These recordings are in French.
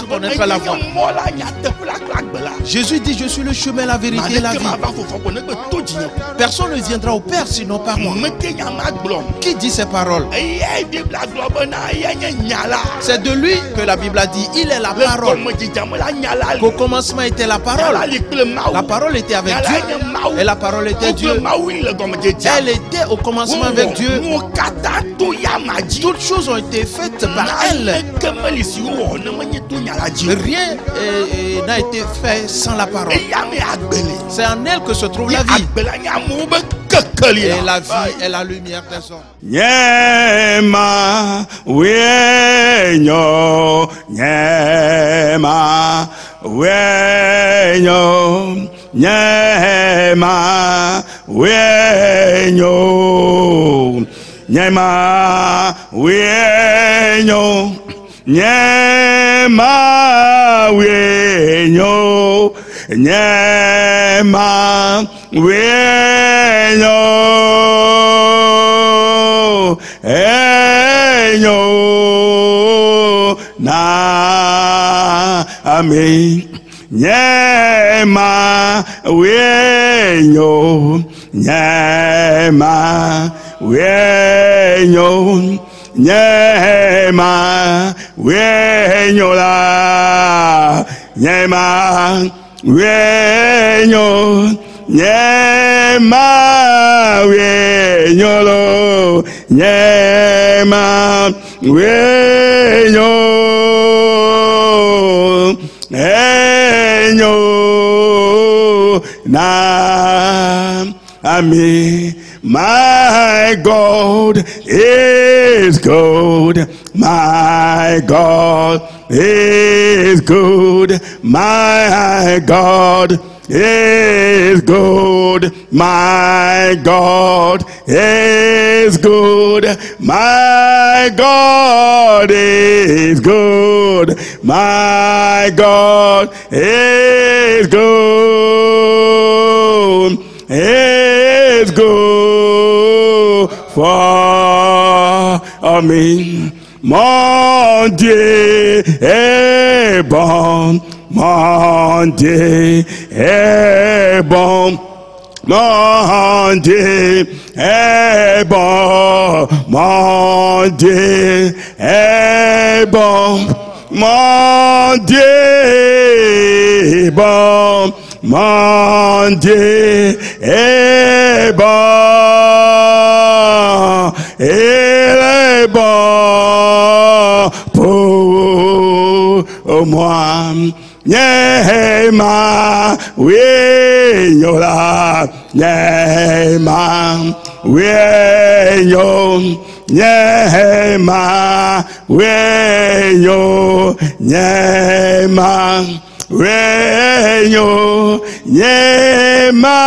Connaître la voie. Jésus dit: je suis le chemin, la vérité et la vie. Personne ne viendra au Père sinon par moi. Qui dit ces paroles? C'est de lui que la Bible a dit: il est la parole. Qu'au commencement était la parole. La parole était avec Dieu et la parole était Dieu. Elle était au commencement avec Dieu. Toutes choses ont été faites par elle. Rien n'a été fait sans la parole. C'est en elle que se trouve la vie. Et la vie est la lumière des hommes. Nyema wenyo, nyema wenyo, nyema wenyo, nyema wenyo, nyema wenyo, nyema wenyo, enyo na ami, nyema wenyo, nyema wenyo, nyema wenyo la, nyema wenyo, nyema wenyo lo, nyema wenyo, enyo na ami. My God is good. My God is good. My God is good. My God is good. My God is good. My God is good. Is good for me. Mon Dieu est bon. Mon Dieu est bon. Mon Dieu est bon. Mon Dieu est bon. Mon Dieu est bon. Mon Dieu est bon. Il est bon pour moi. Nyema wenyola, nyema wenyo, nyema wenyo, nyema wenyo, nyema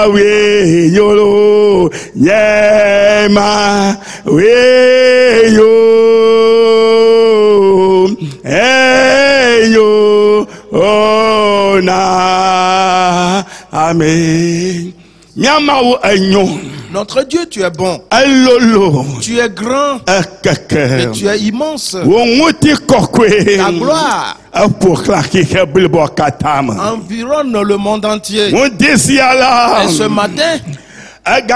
wenyolo, nyema wenyo, enyo ona. Amen. Nyamawo enyo. Notre Dieu, tu es bon. Tu es grand. Et tu es immense. Ta gloire environne le monde entier. Et ce matin est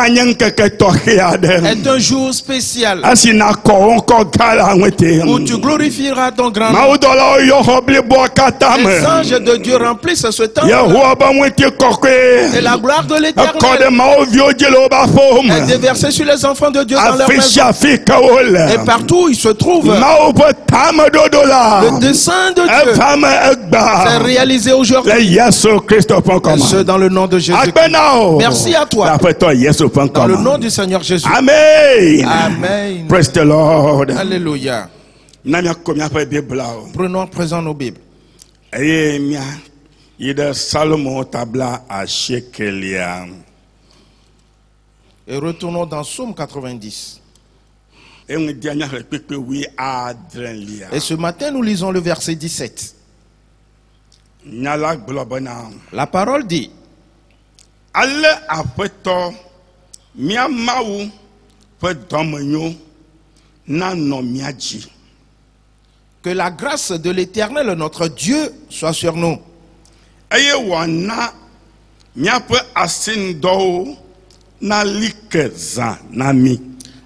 un jour spécial où tu glorifieras ton grand nom. Les anges de Dieu remplissent ce temple. Et la gloire de l'Éternel est déversée sur les enfants de Dieu dans leur maison. Et partout où ils se trouvent, le dessein de Dieu s'est réalisé aujourd'hui. Et ce dans le nom de Jésus. Merci à toi. Dans le nom du Seigneur Jésus. Amen. Amen. Praise the Lord. Alléluia. Prenons à présent nos Bibles. Et retournons dans Psaume 90. Et ce matin, nous lisons le verset 17. La parole dit: Ale aƒetɔ mia Mawu ƒe dɔmenyo Que la grâce de l'Éternel, notre Dieu, soit sur nous.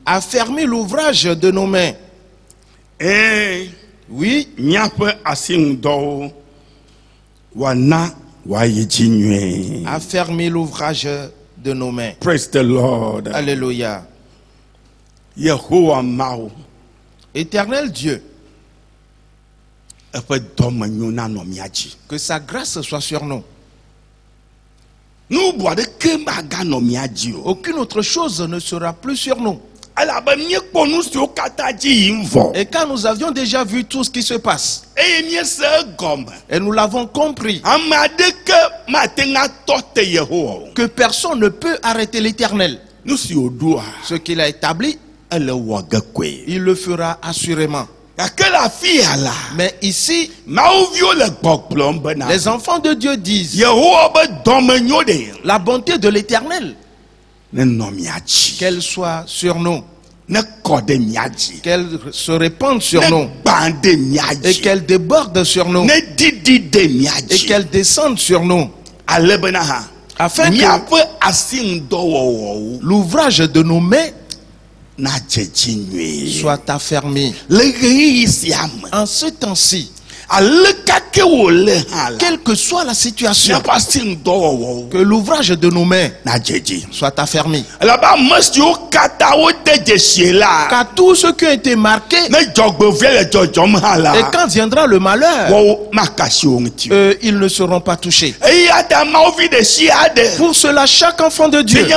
Affermis l'ouvrage de nos mains. Oui. Affermis l'ouvrage de nos mains. Praise the Lord. Alléluia. Éternel Dieu, que sa grâce soit sur nous. Aucune autre chose ne sera plus sur nous. Et quand nous avions déjà vu tout ce qui se passe, et nous l'avons compris, que personne ne peut arrêter l'Éternel. Ce qu'il a établi, il le fera assurément. Mais ici, les enfants de Dieu disent la bonté de l'Éternel, qu'elle soit sur nous, qu'elle se répande sur nous, et qu'elle déborde sur nous, et qu'elle descende sur nous, afin que l'ouvrage de nos mains soit affermi. En ce temps-ci, quelle que soit la situation, que l'ouvrage de nos mains soit affermi. Car tous ceux qui ont été marqués, et quand viendra le malheur, ils ne seront pas touchés. Pour cela, chaque enfant de Dieu, qui est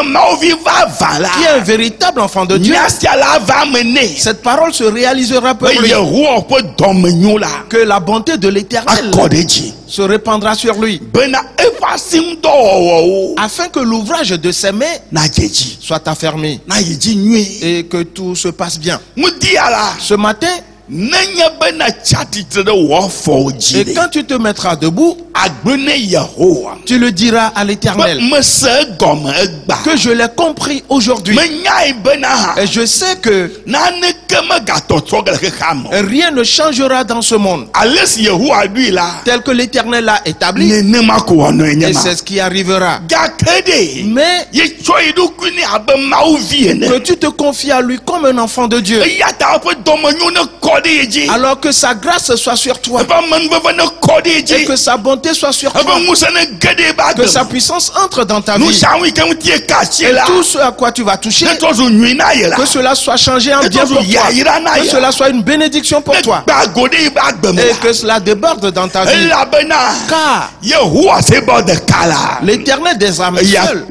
un véritable enfant de Dieu, cette parole se réalisera pour lui. Que la bonté de l'Éternel se répandra sur lui, afin que l'ouvrage de ses mains soit affermi et que tout se passe bien. Ce matin, et quand tu te mettras debout, tu le diras à l'Éternel que je l'ai compris aujourd'hui, et je sais que rien ne changera dans ce monde tel que l'Éternel l'a établi, et c'est ce qui arrivera. Mais que tu te confies à lui comme un enfant de Dieu, alors que sa grâce soit sur toi, et que sa bonté soit sur toi, que sa puissance entre dans ta vie, et tout ce à quoi tu vas toucher, que cela soit changé en bien pour toi, que cela soit une bénédiction pour toi, et que cela déborde dans ta vie. Car l'Éternel des armées seul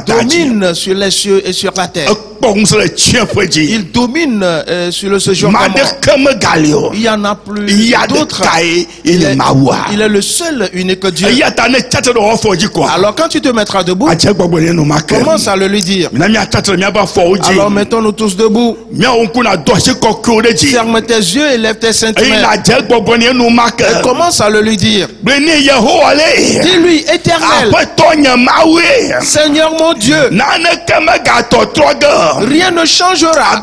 domine sur les cieux et sur la terre. Il domine sur le séjour des morts. Il n'y en a plus d'autres. Il est le seul unique Dieu. Alors quand tu te mettras debout, commence à le lui dire. Alors mettons-nous tous debout. Ferme tes yeux et lève tes saintes mains. Et commence à le lui dire. Dis-lui, Éternel, Seigneur mon Dieu, rien ne changera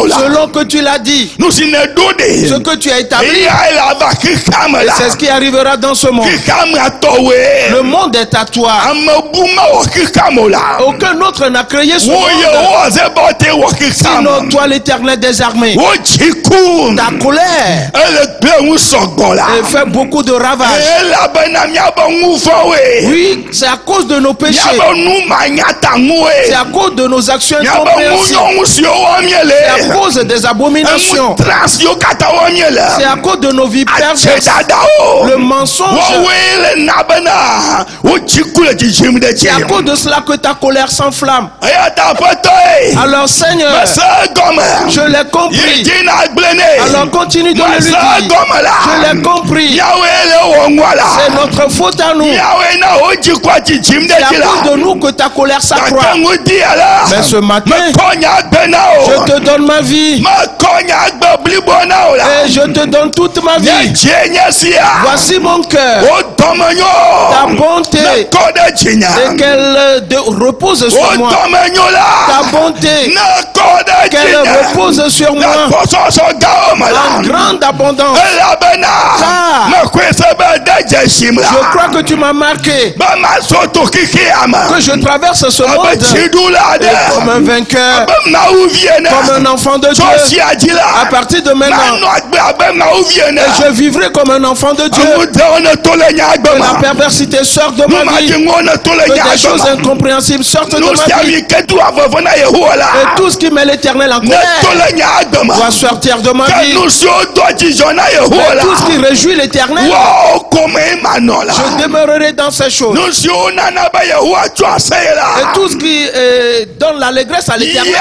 selon que tu l'as dit, ce que tu as établi, et c'est ce qui arrivera dans ce monde. Le monde est à toi. Aucun autre n'a créé ce monde, sinon toi, l'Éternel des armées. Ta colère fait beaucoup de ravages. Oui, c'est à cause de nos péchés, c'est à cause de nos actions incompréhensibles, c'est à cause des abominations, c'est à cause de nos vies perverses, le mensonge. C'est à cause de cela que ta colère s'enflamme. Alors Seigneur, je l'ai compris. Alors continue de le lui dire. Je l'ai compris. C'est notre faute à nous. C'est à cause de nous que ta colère s'accroît. Mais ce matin, je te donne ma vie. Et je te donne toute ma vie. Voici mon cœur. Ta bonté. Et qu'elle repose sur moi. Ta bonté. Qu'elle repose sur moi. En grande abondance. Car je crois que tu m'as marqué. Que je traverse ce monde comme un vainqueur, comme un enfant de Dieu. À partir de maintenant, et je vivrai comme un enfant de Dieu. Que la perversité sorte de ma vie. Que des choses incompréhensibles sortent de ma vie. Et tout ce qui met l'Éternel en colère doit sortir de ma vie. Et tout ce qui réjouit l'Éternel, je demeurerai dans ces choses. Et tout ce qui donne l'allégresse à l'Éternel,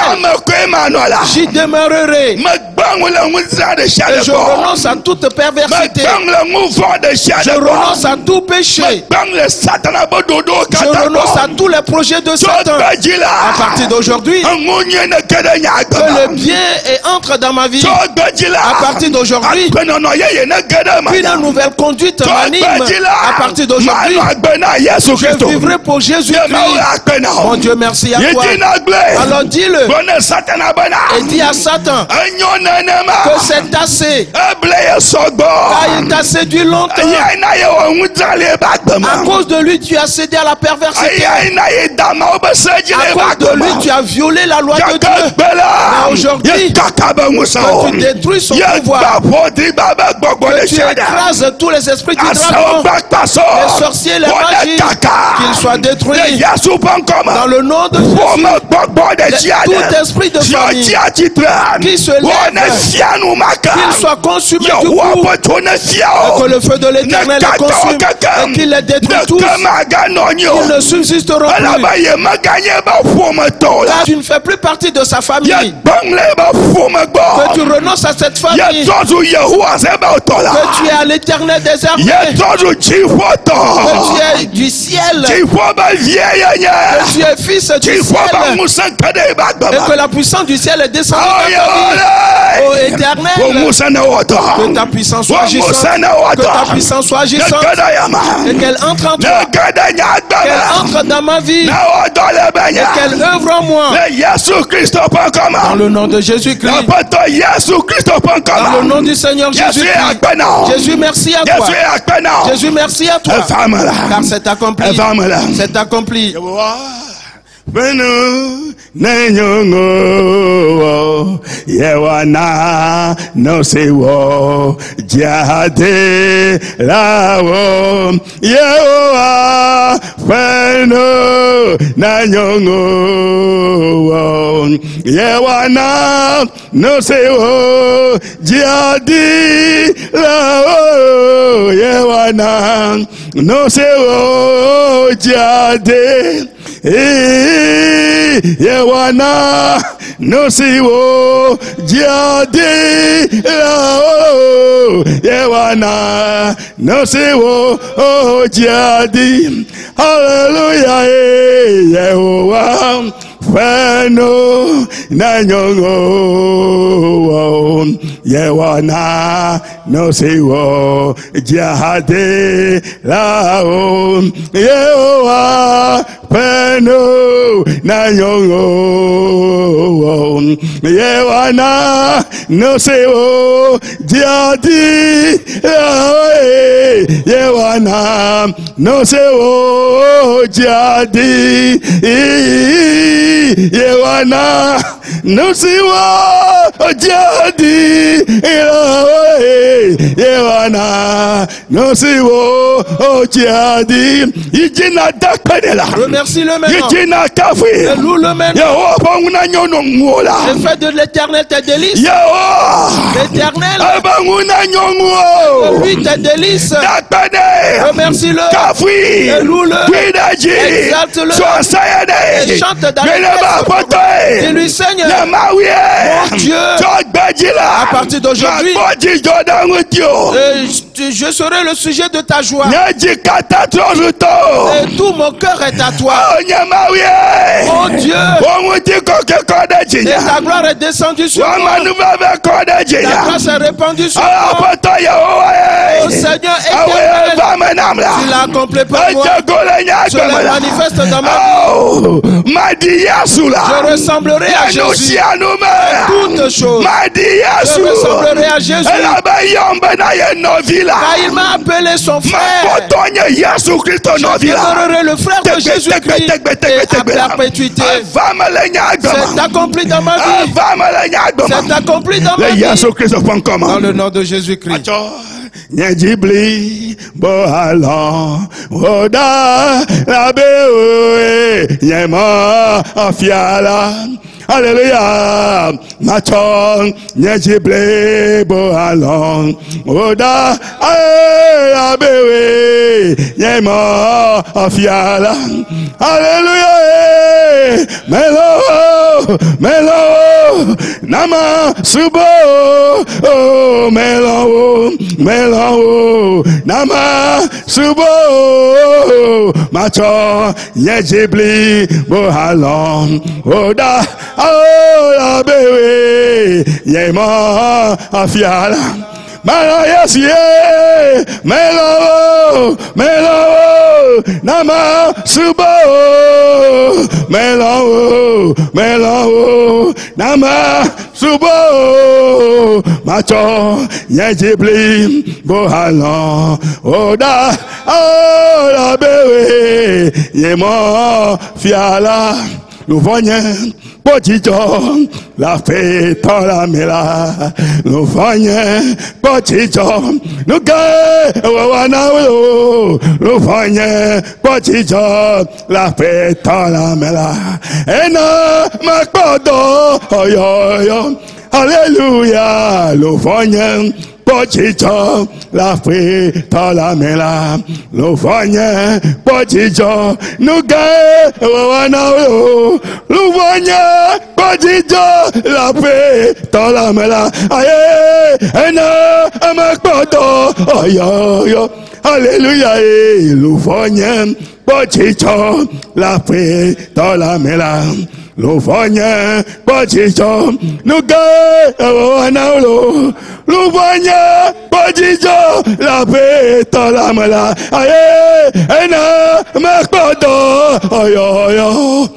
j'y demeurerai. Et je renonce à toute perversité. Je renonce à tout péché. Je renonce à tous les projets de Satan. À partir d'aujourd'hui, que le bien entre dans ma vie. À partir d'aujourd'hui, qu'une nouvelle conduite m'anime. À partir d'aujourd'hui, je vivrai pour Jésus-Christ. Mon Dieu, merci à toi. Alors dis-le. Et dis à Satan que c'est assez. Car il t'a séduit longtemps. À cause de lui, tu as cédé à la perversité. À cause de lui, tu as violé la loi de Dieu. Mais aujourd'hui, que tu détruis son pouvoir. Que tu écrases tous les esprits du dragon, les sorciers, les magies, qu'ils soient détruits. Dans le nom de Jésus, tout esprit de famille qui se lève, qu'il soit consumé du coup, et que le feu de l'Éternel les consume et qu'il les détruit tous. Ils ne subsisteront plus. Car tu ne fais plus partie de sa famille. Que tu renonces à cette famille. Que tu es à l'Éternel des armées. Que tu es du ciel. Que tu es fils du ciel. Et que la puissance du ciel est descendue dans ta vie. Ô Éternel, que ta puissance soit agissante. Que ta puissance soit agissante. Et qu'elle entre en toi. Qu'elle entre dans ma vie. Et qu'elle œuvre en moi. Dans le nom de Jésus-Christ. Dans le nom du Seigneur Jésus-Christ. Jésus, merci à toi. Jésus, merci à toi. Car c'est accompli. C'est accompli. Benu nenyongo yewana no sewo jade lawo yewa benu nenyongo yewana no sewo jade lawo yewana no sewo jade yewana no siwo jade yewana no siwo jade hallelujah yehowa feno na nyongo yewana no siwo jade lao yehowa feno na nyongo yewana no siwo jade yewana no siwo jade yewana no siwo jade yewana no siwo jade ijina dakpenela remercie le maintenant ijina kafi et loue le maintenant Yehowa nguna nyono ngola et fais de l'Éternel tes délices. Yehowa l'Éternel abanguna nyongo lui tes délices. dakpene remercie-le kafi et loue-le kwidaji exalte-le soasayade et chante d'allégresse. Dis-lui Seigneur mon Dieu, à partir d'aujourd'hui je serai le sujet de ta joie. Nye jikata trozuto. Et tout mon cœur est à toi. Oh nyamawie. Oh Dieu. Omuti koke kode Et jinya. ta gloire est descendue sur moi. Wamanuva kode Ta jinya. grâce est répandue sur moi. Apoto Yehowa. Oh Seigneur Awe éternel, vamenamla. tu l'as accompli pour moi. Ajagolenya Cela gamala. manifeste dans ma vie. Oh, Madi Yasula. Je ressemblerai à Jésus. Toutes choses. Madi Je Yasu. ressemblerai à Jésus. Elle a bayombe na ye novila. Car il m'a appelé son frère. Makotonye Yesu Christo Je novila. demeurerai le frère de Jésus-Christ et à perpétuité. C'est accompli dans ma vie. C'est accompli dans ma vie. Dans le nom de Jésus-Christ. Nyejibli bohalon oda labe oe yema afiala. Alléluia. Maton nyejibli bohalon oda labe oe yema afiala. Alléluia. Melo nama subo oh melo nama subo macho nyejibli bohalon oda ola bewe yema afiala. Melo yes ye melo nama subo melo nama subo macho nyejibli bohalon oda ola bewe yemo fiala. Nous voyons Potijo, la fête la mela. Nous voyons Potijo, nous gagnons. Nous voyons Potijo, la fête la mela. Et non, ma codo, oh yo. Alléluia, nous voyons Potijo, la fête la mela. Nous voyons Potijo, nous gagnons. Nous voyons Potijo, la fête la mela. Aïe, et non, ma codo, oh yo. Alléluia, nous voyons Potijo, la fête la mela. Nous voyons Potijo, nous gagnons. Nous voyons Potijo, la paix dans la mela. Aïe, et non, ma codo, oh yo.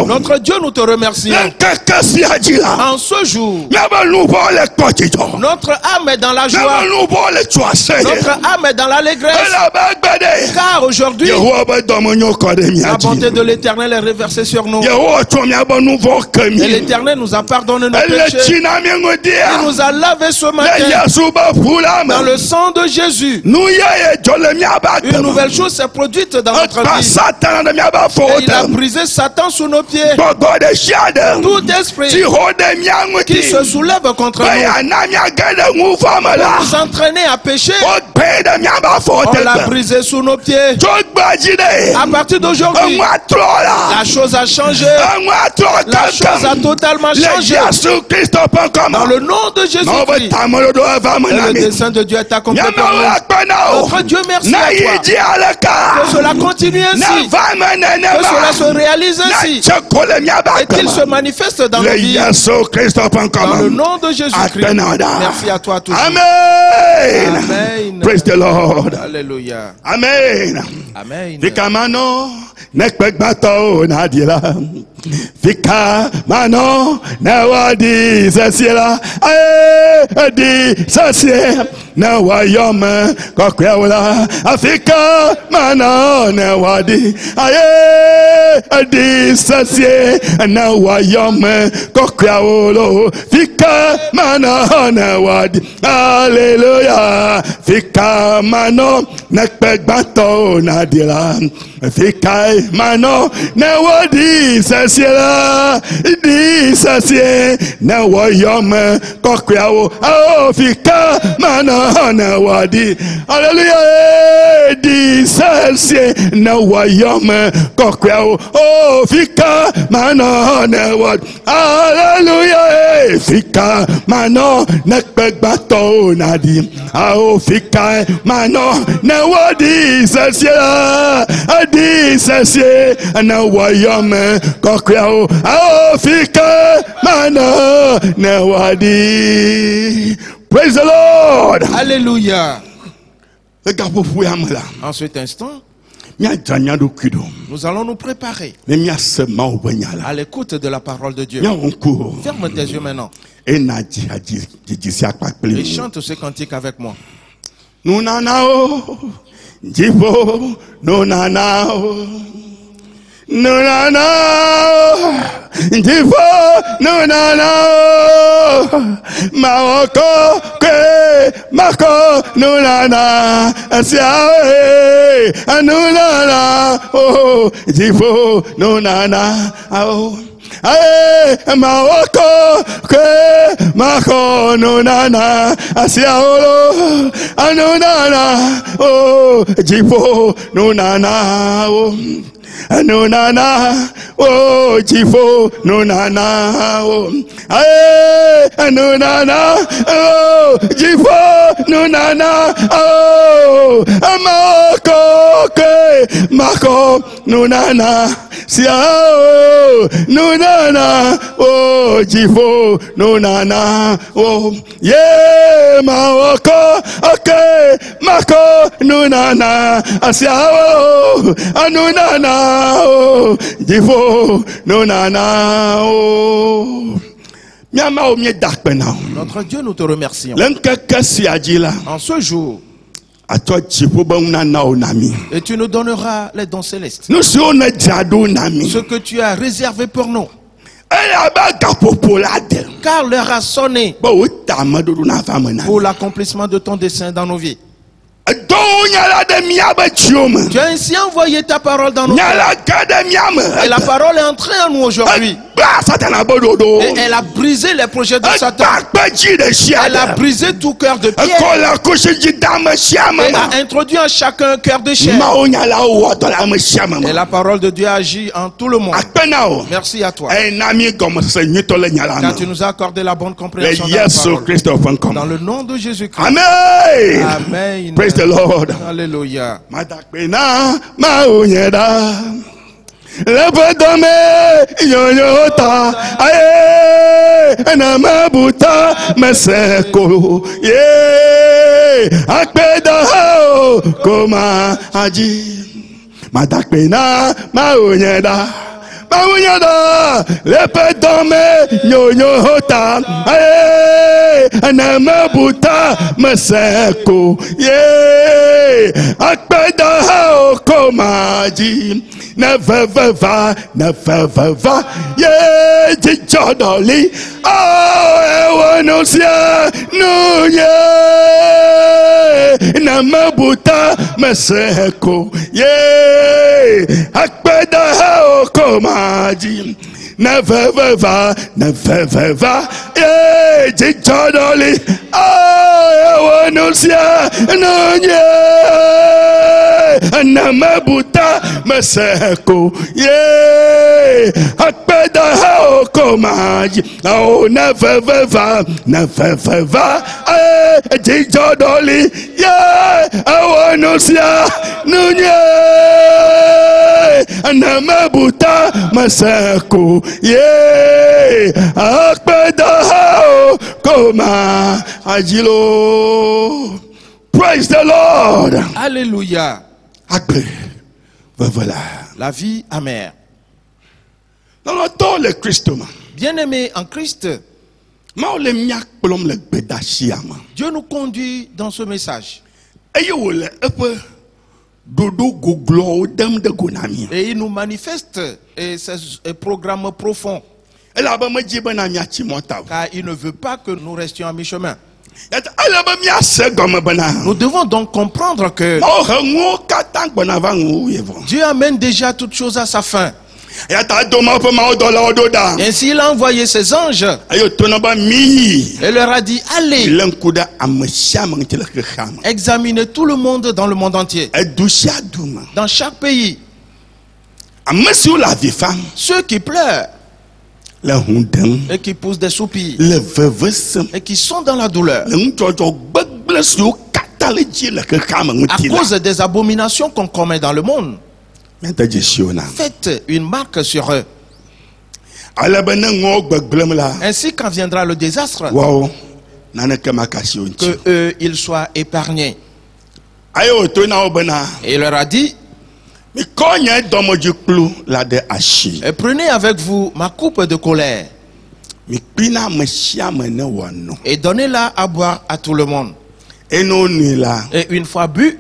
Notre Dieu, nous te remercions. En ce jour, notre âme est dans la joie. Notre âme est dans l'allégresse. Car aujourd'hui, la bonté de l'Éternel est reversée sur nous. Et l'Éternel nous a pardonné nos péchés. Il nous a lavé ce matin dans le sang de Jésus. Une nouvelle chose s'est produite dans notre vie. Il a brisé Satan sous nos pieds. Tout esprit qui se soulève contre nous pour nous entraîner à pécher, on l'a brisé sous nos pieds. À partir d'aujourd'hui, la chose a changé. La chose a totalement changé. Dans le nom de Jésus-Christ, le dessein de Dieu est accompli pour nous. Notre Dieu, merci à toi. Que cela continue ainsi. Que cela se réalise ainsi. Et qu'il se manifeste dans nos vies. Dans le nom de Jésus-Christ. Merci à toi tous. Amen. Amen. Praise the Lord. Alléluia. Amen. Amen. Fika mano nekpek bato na diela. Fika mano na wadi sasiela. Aye di sasie na wayome kokwela. Afika mano na wadi. Aye di sasie na wayome kokwela. Fika mano na wadi. Hallelujah. Fika mano nekpek bato na diela. Fika mano na wadi sasiela. Di sasie na wayome kokwela. Oh fika mana wadi. Alléluia. Di sensie na wayome kokweo. Oh fika mana wadi. Alléluia. Fika mano nekbegbato nadi. Oh fika mano na wadi sensie. Di sensie na wayome kokweo. Oh fika mano na wadi. Praise the Lord. Alléluia. En cet instant, nous allons nous préparer à l'écoute de la parole de Dieu. Ferme tes yeux maintenant et chante ce cantique avec moi. Nous nanao, Jibo, nous nanao. Nunana, Jivo, Nunana, Maroko, Ke, Marco, Nunana, Asiae, Nunana, oh, Jivo, Nunana, oh. Ae, Maroko, Ke, Marco, Nunana, Asiaolo, Nunana, oh, Jivo, Nunana, oh. Nunana, oh, Jifo, Nunana, oh, aye, Nunana, oh, Jifo, Nunana, oh, Marco, ke, Marco, Nunana, sia, oh, Nunana, oh, Jifo, Nunana, oh, yeah, Marco, okay, Marco, Nunana, sia, oh, Nunana. Oh, notre Dieu, nous te remercions. En ce jour, et tu nous donneras les dons célestes. Ce que tu as réservé pour nous. Car l'heure a sonné pour l'accomplissement de ton dessein dans nos vies. Tu as ainsi envoyé ta parole dans nos cœurs. Et la parole est entrée en nous aujourd'hui. Et elle a brisé les projets de Satan. Elle a brisé tout cœur de pierre. Et a introduit en chacun un cœur de chair. Et la parole de Dieu agit en tout le monde. Merci à toi. Car tu nous as accordé la bonne compréhension de la parole. Dans le nom de Jésus-Christ. Amen. Amen. Praise the Lord. Alléluia. Lebedome yoyota aye na mabuta meseko ye akpeda ho koma aji madakpena maonyeda Mawunyada lepedome yoyota aye na mabuta meseko ye akpeda ho koma aji Never, yeah, Jodoli. Oh, I want to see no, yeah, Namabuta, Meseko, yeah, Akbeda, how come Never, yeah, Jodoli. Oh, I want to see no, yeah, Namabuta, Meseko, yeah, Akbeda, how come oh, never, Jodoli, yeah, I want to see no, yeah, Namabuta, Meseko, yeah, Akbeda, how come Ajilo. Praise the Lord. Alléluia. Voilà. La vie amère. Dans le temps, le Christ. Bien-aimé en Christ, Dieu nous conduit dans ce message. Et il nous manifeste ses programmes profonds. Car il ne veut pas que nous restions à mi-chemin. Nous devons donc comprendre que Dieu amène déjà toutes choses à sa fin. Ainsi il a envoyé ses anges et leur a dit, allez, examinez tout le monde dans le monde entier, dans chaque pays, ceux qui pleurent et qui poussent des soupirs et qui sont dans la douleur à cause des abominations qu'on commet dans le monde. Faites une marque sur eux. Ainsi quand viendra le désastre, que eux, ils soient épargnés. Et il leur a dit, et prenez avec vous ma coupe de colère et donnez-la à boire à tout le monde. Et une fois bu,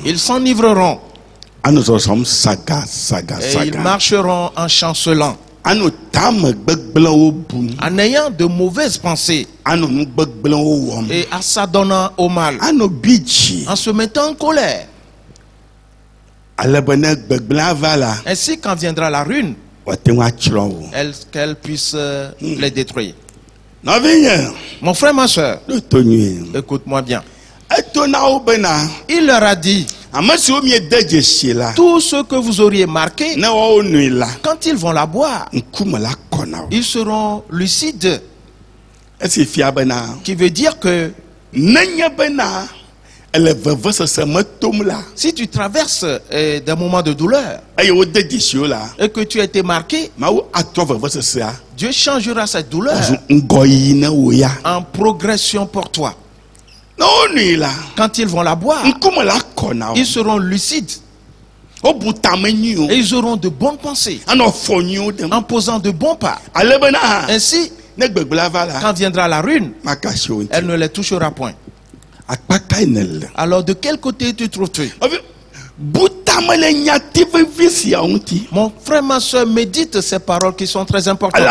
ils s'enivreront et ils marcheront en chancelant, en ayant de mauvaises pensées et en s'adonnant au mal, en se mettant en colère. Ainsi quand viendra la ruine, qu'elle puisse les détruire. Mon frère, ma soeur, écoute-moi bien. Il leur a dit, tout ce que vous auriez marqué, quand ils vont la boire, ils seront lucides. Qui veut dire que si tu traverses des moments de douleur et que tu as été marqué, Dieu changera cette douleur en progression pour toi. Quand ils vont la boire, ils seront lucides et ils auront de bonnes pensées en posant de bons pas. Ainsi, quand viendra la ruine, elle ne les touchera point. Alors de quel côté te trouves-tu? Mon frère, ma soeur, médite ces paroles qui sont très importantes.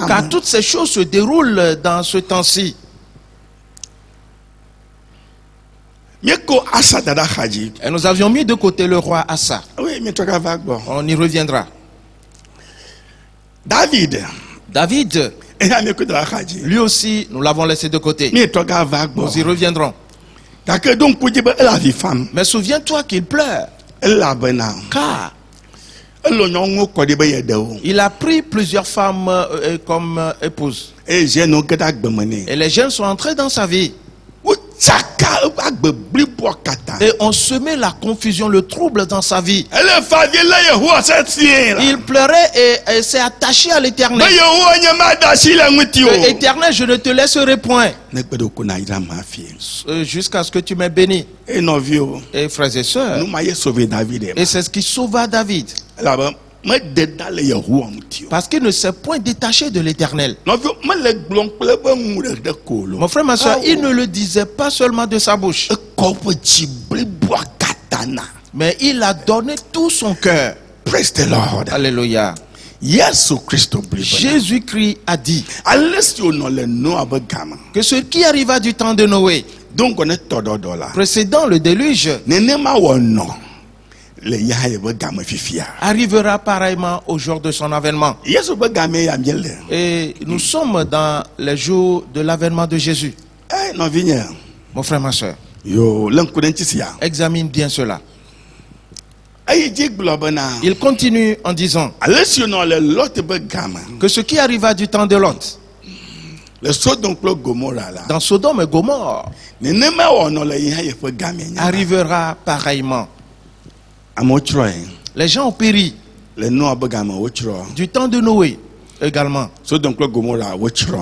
Car toutes ces choses se déroulent dans ce temps-ci. Et nous avions mis de côté le roi Asa. On y reviendra. David, lui aussi, nous l'avons laissé de côté. Nous y reviendrons. Mais souviens-toi qu'il pleure. Car il a pris plusieurs femmes comme épouses. Et les jeunes sont entrés dans sa vie. Et on semait la confusion, le trouble dans sa vie. Il pleurait et s'est attaché à l'Éternel. Éternel, je ne te laisserai point jusqu'à ce que tu m'aies béni. Et frères et sœurs, et c'est ce qui sauva David. Parce qu'il ne s'est point détaché de l'Éternel. Mon frère, ma soeur, il ne le disait pas seulement de sa bouche, mais il a donné tout son cœur. Praise the Lord. Alléluia. Jésus-Christ a dit que ce qui arriva du temps de Noé, précédant le déluge, arrivera pareillement au jour de son avènement. Et nous sommes dans les jours de l'avènement de Jésus. Mon frère, ma soeur, examine bien cela. Il continue en disant que ce qui arriva du temps de Lot, dans Sodome et Gomorrhe, arrivera pareillement. Les gens ont péri du temps de Noé également.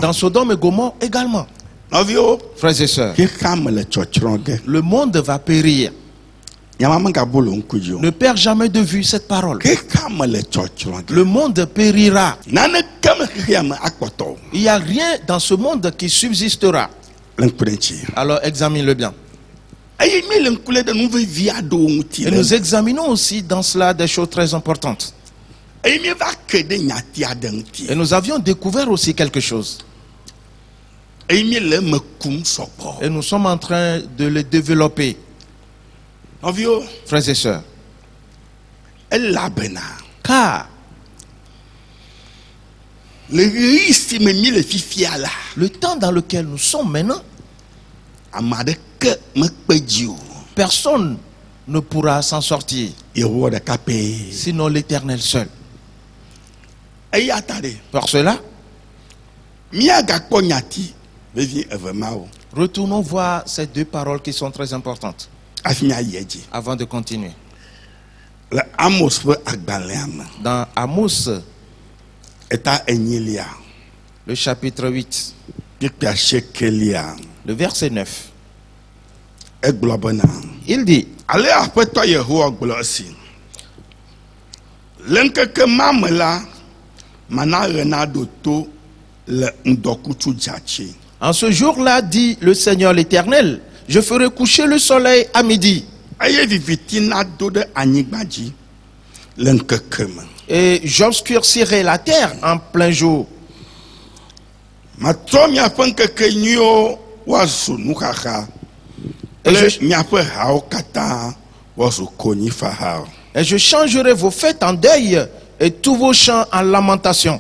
Dans Sodome et Gomorrhe également. Frères et sœurs, le monde va périr. Ne perds jamais de vue cette parole. Le monde périra. Il n'y a rien dans ce monde qui subsistera. Alors examine-le bien. Et nous examinons aussi dans cela des choses très importantes. Et nous avions découvert aussi quelque chose. Et nous sommes en train de le développer. Frères et sœurs, car le temps dans lequel nous sommes maintenant, personne ne pourra s'en sortir, sinon l'Éternel seul. Pour cela, retournons voir ces deux paroles qui sont très importantes avant de continuer. Dans Amos, le chapitre 8, le verset 9, il dit: en ce jour-là, dit le Seigneur l'Éternel, je ferai coucher le soleil à midi, et j'obscurcirai la terre en plein jour. Et je changerai vos fêtes en deuil et tous vos chants en lamentation.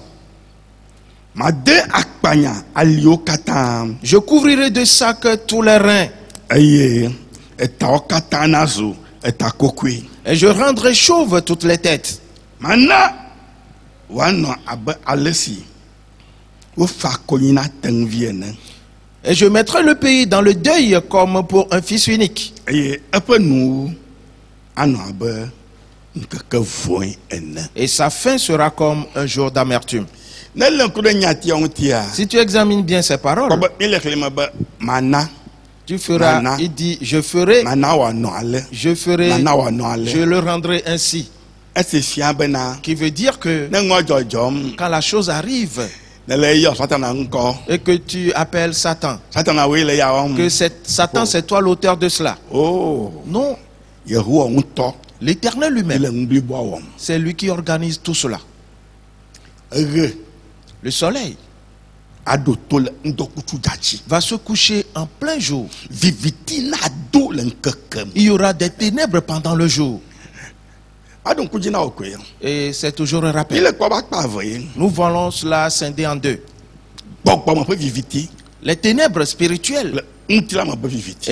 Je couvrirai de sacs tous les reins. Et je rendrai chauves toutes les têtes. Et je mettrai le pays dans le deuil comme pour un fils unique. Et sa fin sera comme un jour d'amertume. Si tu examines bien ces paroles, tu feras, il dit, je le rendrai ainsi. Qui veut dire que quand la chose arrive et que tu appelles Satan, que Satan c'est toi l'auteur de cela. Non, l'Éternel lui-même, c'est lui qui organise tout cela. Le soleil va se coucher en plein jour. Il y aura des ténèbres pendant le jour. Et c'est toujours un rappel. Nous voyons cela scindé en deux. Les ténèbres spirituelles et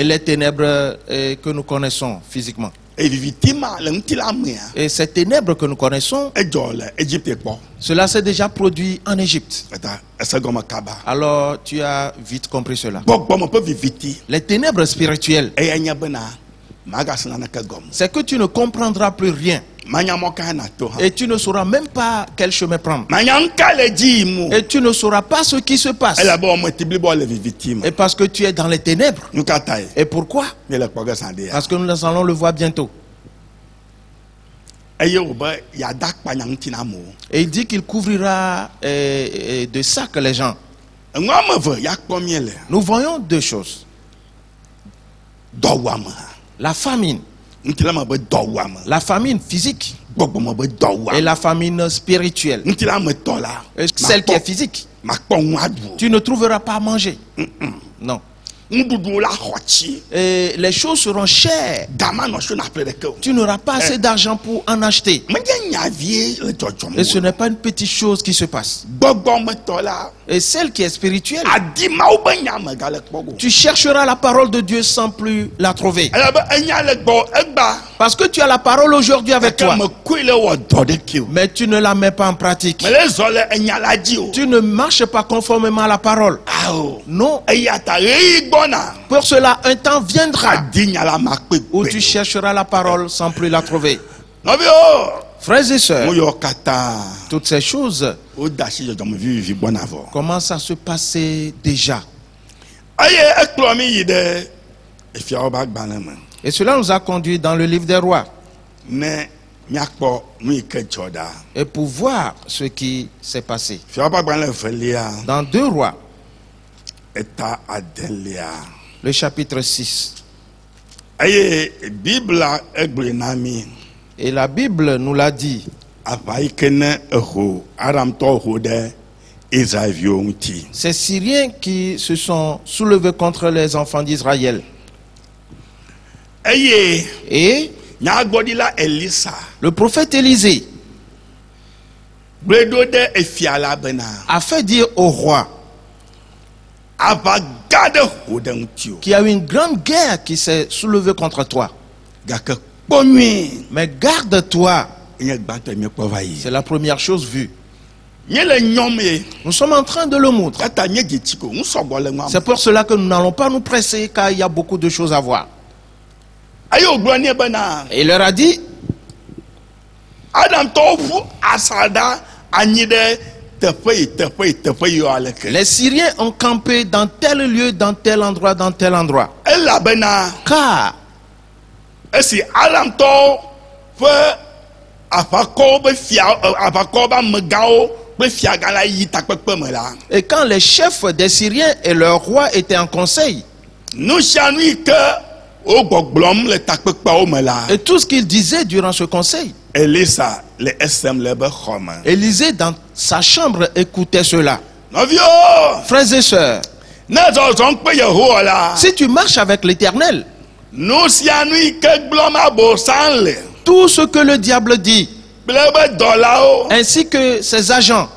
les ténèbres que nous connaissons physiquement. Et ces ténèbres que nous connaissons, cela s'est déjà produit en Égypte. Alors tu as vite compris cela. Les ténèbres spirituelles, c'est que tu ne comprendras plus rien. Et tu ne sauras même pas quel chemin prendre. Et tu ne sauras pas ce qui se passe. Et parce que tu es dans les ténèbres. Et pourquoi? Parce que nous allons le voir bientôt. Et il dit qu'il couvrira de sacs les gens. Nous voyons deux choses. La famine. La famine physique et la famine spirituelle. Et celle qui est physique, tu ne trouveras pas à manger. Non. Et les choses seront chères. Tu n'auras pas assez d'argent pour en acheter. Et ce n'est pas une petite chose qui se passe. Et celle qui est spirituelle, tu chercheras la parole de Dieu sans plus la trouver. Parce que tu as la parole aujourd'hui avec toi, mais tu ne la mets pas en pratique. Tu ne marches pas conformément à la parole. Non. Pour cela, un temps viendra où tu chercheras la parole sans plus la trouver. Frères et sœurs, toutes ces choses commencent à se passer déjà. Et cela nous a conduit dans le livre des rois. Et pour voir ce qui s'est passé. Dans 2 rois, le chapitre 6. Et la Bible nous l'a dit. Ces Syriens qui se sont soulevés contre les enfants d'Israël. Et le prophète Élisée a fait dire au roi qu'il y a eu une grande guerre qui s'est soulevée contre toi. Mais garde-toi. C'est la première chose vue. Nous sommes en train de le montrer. C'est pour cela que nous n'allons pas nous presser, car il y a beaucoup de choses à voir. Et il leur a dit, les Syriens ont campé dans tel lieu, dans tel endroit, dans tel endroit. Car et quand les chefs des Syriens et leur roi étaient en conseil, et tout ce qu'ils disaient durant ce conseil, Élisée dans sa chambre écoutait cela. Frères et sœurs, si tu marches avec l'Éternel, tout ce que le diable dit, ainsi que ses agents,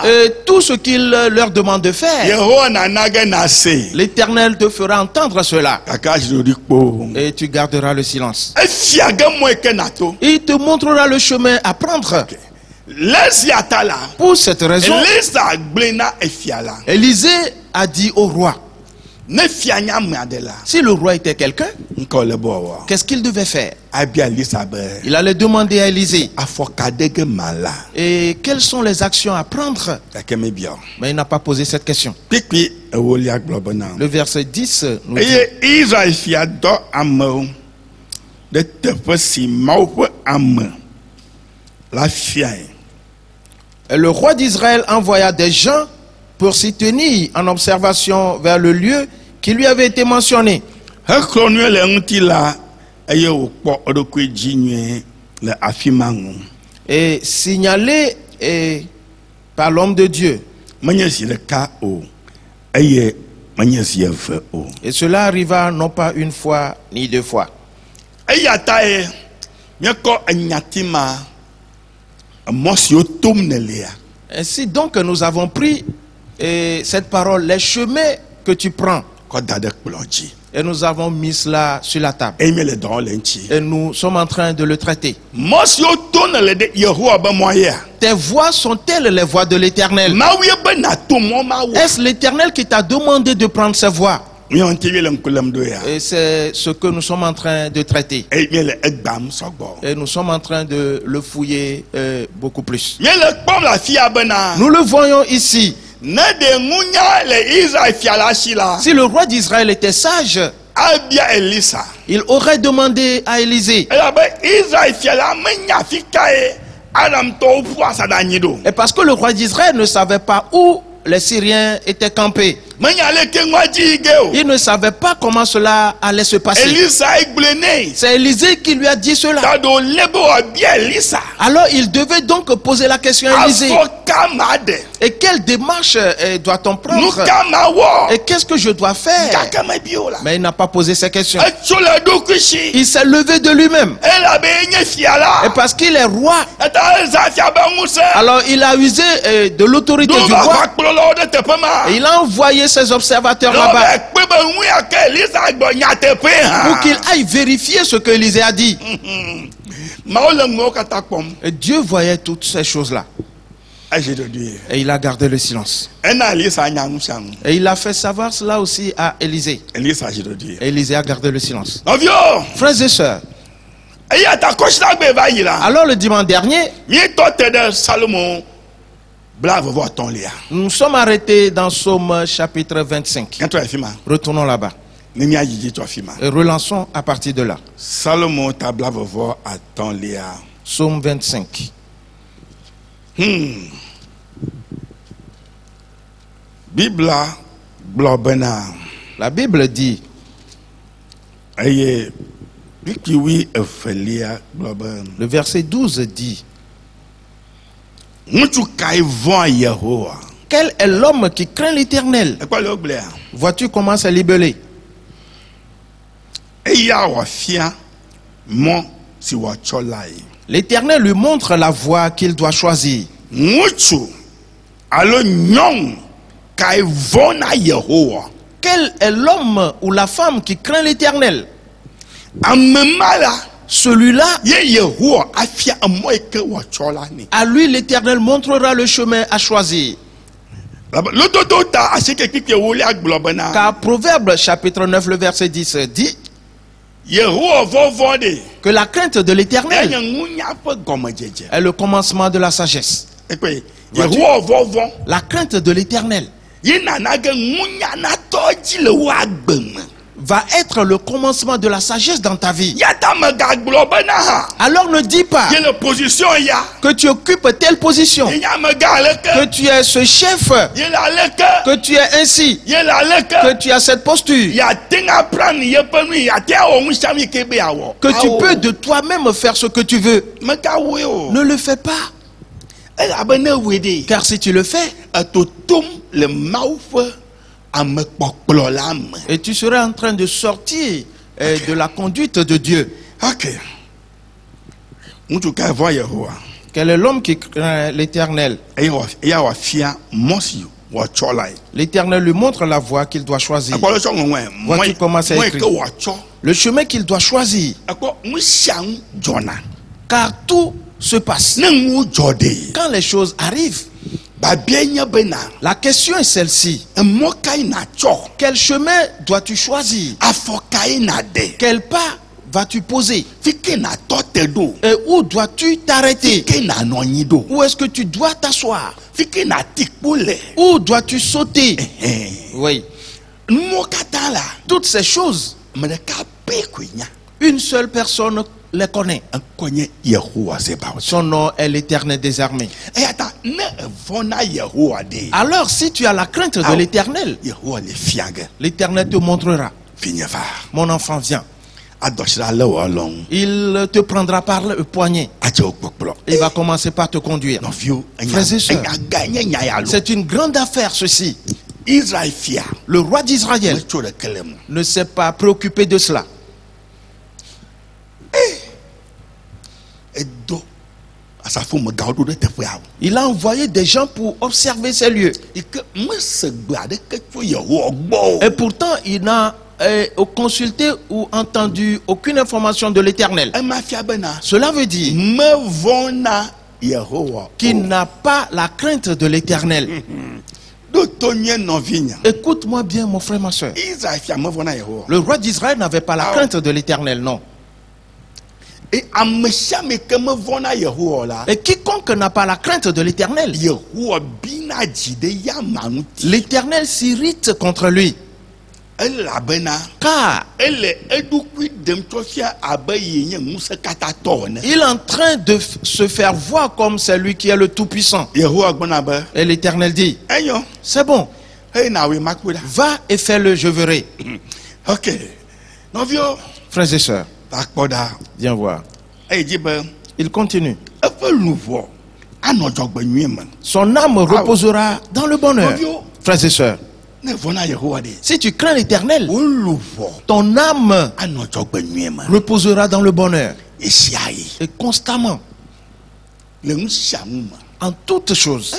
et tout ce qu'il leur demande de faire, l'Éternel te fera entendre cela. Et tu garderas le silence. Il te montrera le chemin à prendre. Pour cette raison, Élisée a dit au roi, si le roi était quelqu'un, qu'est-ce qu'il devait faire? Il allait demander à Élisée, et quelles sont les actions à prendre? Mais il n'a pas posé cette question. Le verset 10 nous dit, et le roi d'Israël envoya des gens pour s'y tenir en observation vers le lieu qui lui avait été mentionné. Et signalé par l'homme de Dieu. Et cela arriva non pas une fois ni deux fois. Ainsi donc nous avons pris cette parole, les chemins que tu prends, et nous avons mis cela sur la table. Et nous sommes en train de le traiter. Tes voix sont-elles les voix de l'Éternel? Est-ce l'Éternel qui t'a demandé de prendre ses voix? Et c'est ce que nous sommes en train de traiter. Et nous sommes en train de le fouiller beaucoup plus. Nous le voyons ici. Si le roi d'Israël était sage, il aurait demandé à Élisée. Et parce que le roi d'Israël ne savait pas où les Syriens étaient campés, il ne savait pas comment cela allait se passer. C'est Élisée qui lui a dit cela. Alors il devait donc poser la question à Élisée. Et quelle démarche doit-on prendre? Et qu'est-ce que je dois faire? Mais il n'a pas posé ces questions. Il s'est levé de lui-même. Et parce qu'il est roi, alors il a usé de l'autorité du roi. Et il a envoyé ses observateurs là-bas pour qu'il aille vérifier ce que Élisée a dit. Et Dieu voyait toutes ces choses-là. Et il a gardé le silence. Et il a fait savoir cela aussi à Élisée. Et Élisée a gardé le silence. Frères et sœurs, alors le dimanche dernier, nous sommes arrêtés dans Psaume chapitre 25. Retournons là-bas. Et relançons à partir de là. Psaume 25. La Bible dit, le verset 12 dit, quel est l'homme qui craint l'Éternel? Vois-tu comment c'est libellé? L'Éternel lui montre la voie qu'il doit choisir. Quel est l'homme ou la femme qui craint l'Éternel? Celui-là, à lui l'Éternel montrera le chemin à choisir. Car Proverbe chapitre 9 le verset 10 dit que la crainte de l'Éternel est le commencement de la sagesse. La crainte de l'Éternel va être le commencement de la sagesse dans ta vie. Alors ne dis pas que tu occupes telle position, que tu es ce chef, que tu es ainsi, que tu as cette posture, que tu peux de toi-même faire ce que tu veux. Ne le fais pas. Car si tu le fais, et tu serais en train de sortir de la conduite de Dieu. Quel est l'homme qui craint l'Éternel? L'Éternel lui montre la voie qu'il doit choisir. Vois-tu comment c'est écrit? Le chemin qu'il doit choisir. Car tout se passe quand les choses arrivent. La question est celle-ci. Quel chemin dois-tu choisir? Quel pas vas-tu poser? Et où dois-tu t'arrêter? Où est-ce que tu dois t'asseoir? Où dois-tu sauter? Oui. Toutes ces choses, une seule personne les connaît. Son nom est l'Éternel des armées. Alors si tu as la crainte de l'Éternel, l'Éternel te montrera. Mon enfant, viens. Il te prendra par le poignet. Il va commencer par te conduire. Frères et sœurs, c'est une grande affaire ceci. Le roi d'Israël ne s'est pas préoccupé de cela. Il a envoyé des gens pour observer ces lieux. Et pourtant, il n'a consulté ou entendu aucune information de l'Éternel. Cela veut dire qu'il n'a pas la crainte de l'Éternel. Écoute-moi bien, mon frère, ma soeur. Le roi d'Israël n'avait pas la crainte de l'Éternel, non. Et quiconque n'a pas la crainte de l'Éternel, l'Éternel s'irrite contre lui. Car il est en train de se faire voir comme celui qui est le Tout-Puissant. Et l'Éternel dit, c'est bon, va et fais-le, je verrai. Frères et sœurs, viens voir. Il continue. Son âme reposera dans le bonheur. Frères et sœurs, si tu crains l'Éternel, ton âme reposera dans le bonheur. Et constamment, en toutes choses,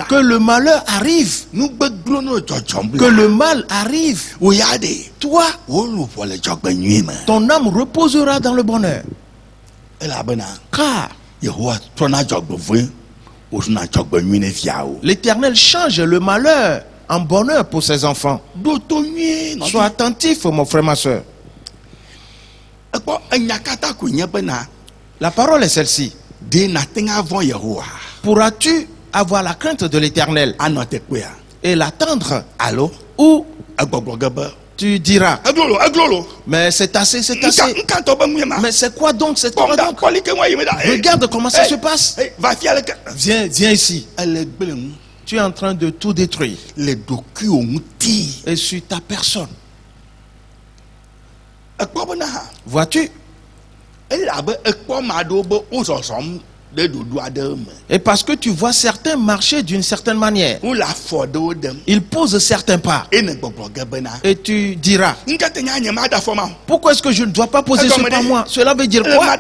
que le malheur arrive, que le mal arrive, toi, ton âme reposera dans le bonheur. Car l'Éternel change le malheur en bonheur pour ses enfants. Sois attentif, mon frère, ma soeur. La parole est celle-ci. Pourras-tu avoir la crainte de l'Éternel et l'attendre? Ou tu diras, mais c'est assez, c'est assez. Mais c'est quoi donc? C'est quoi donc? Regarde comment ça se passe. Viens ici. Tu es en train de tout détruire. Et sur ta personne. Et parce que tu vois certains marcher d'une certaine manière, ils posent certains pas. Et tu diras, pourquoi est-ce que je ne dois pas poser ce pas moi? Cela veut dire quoi?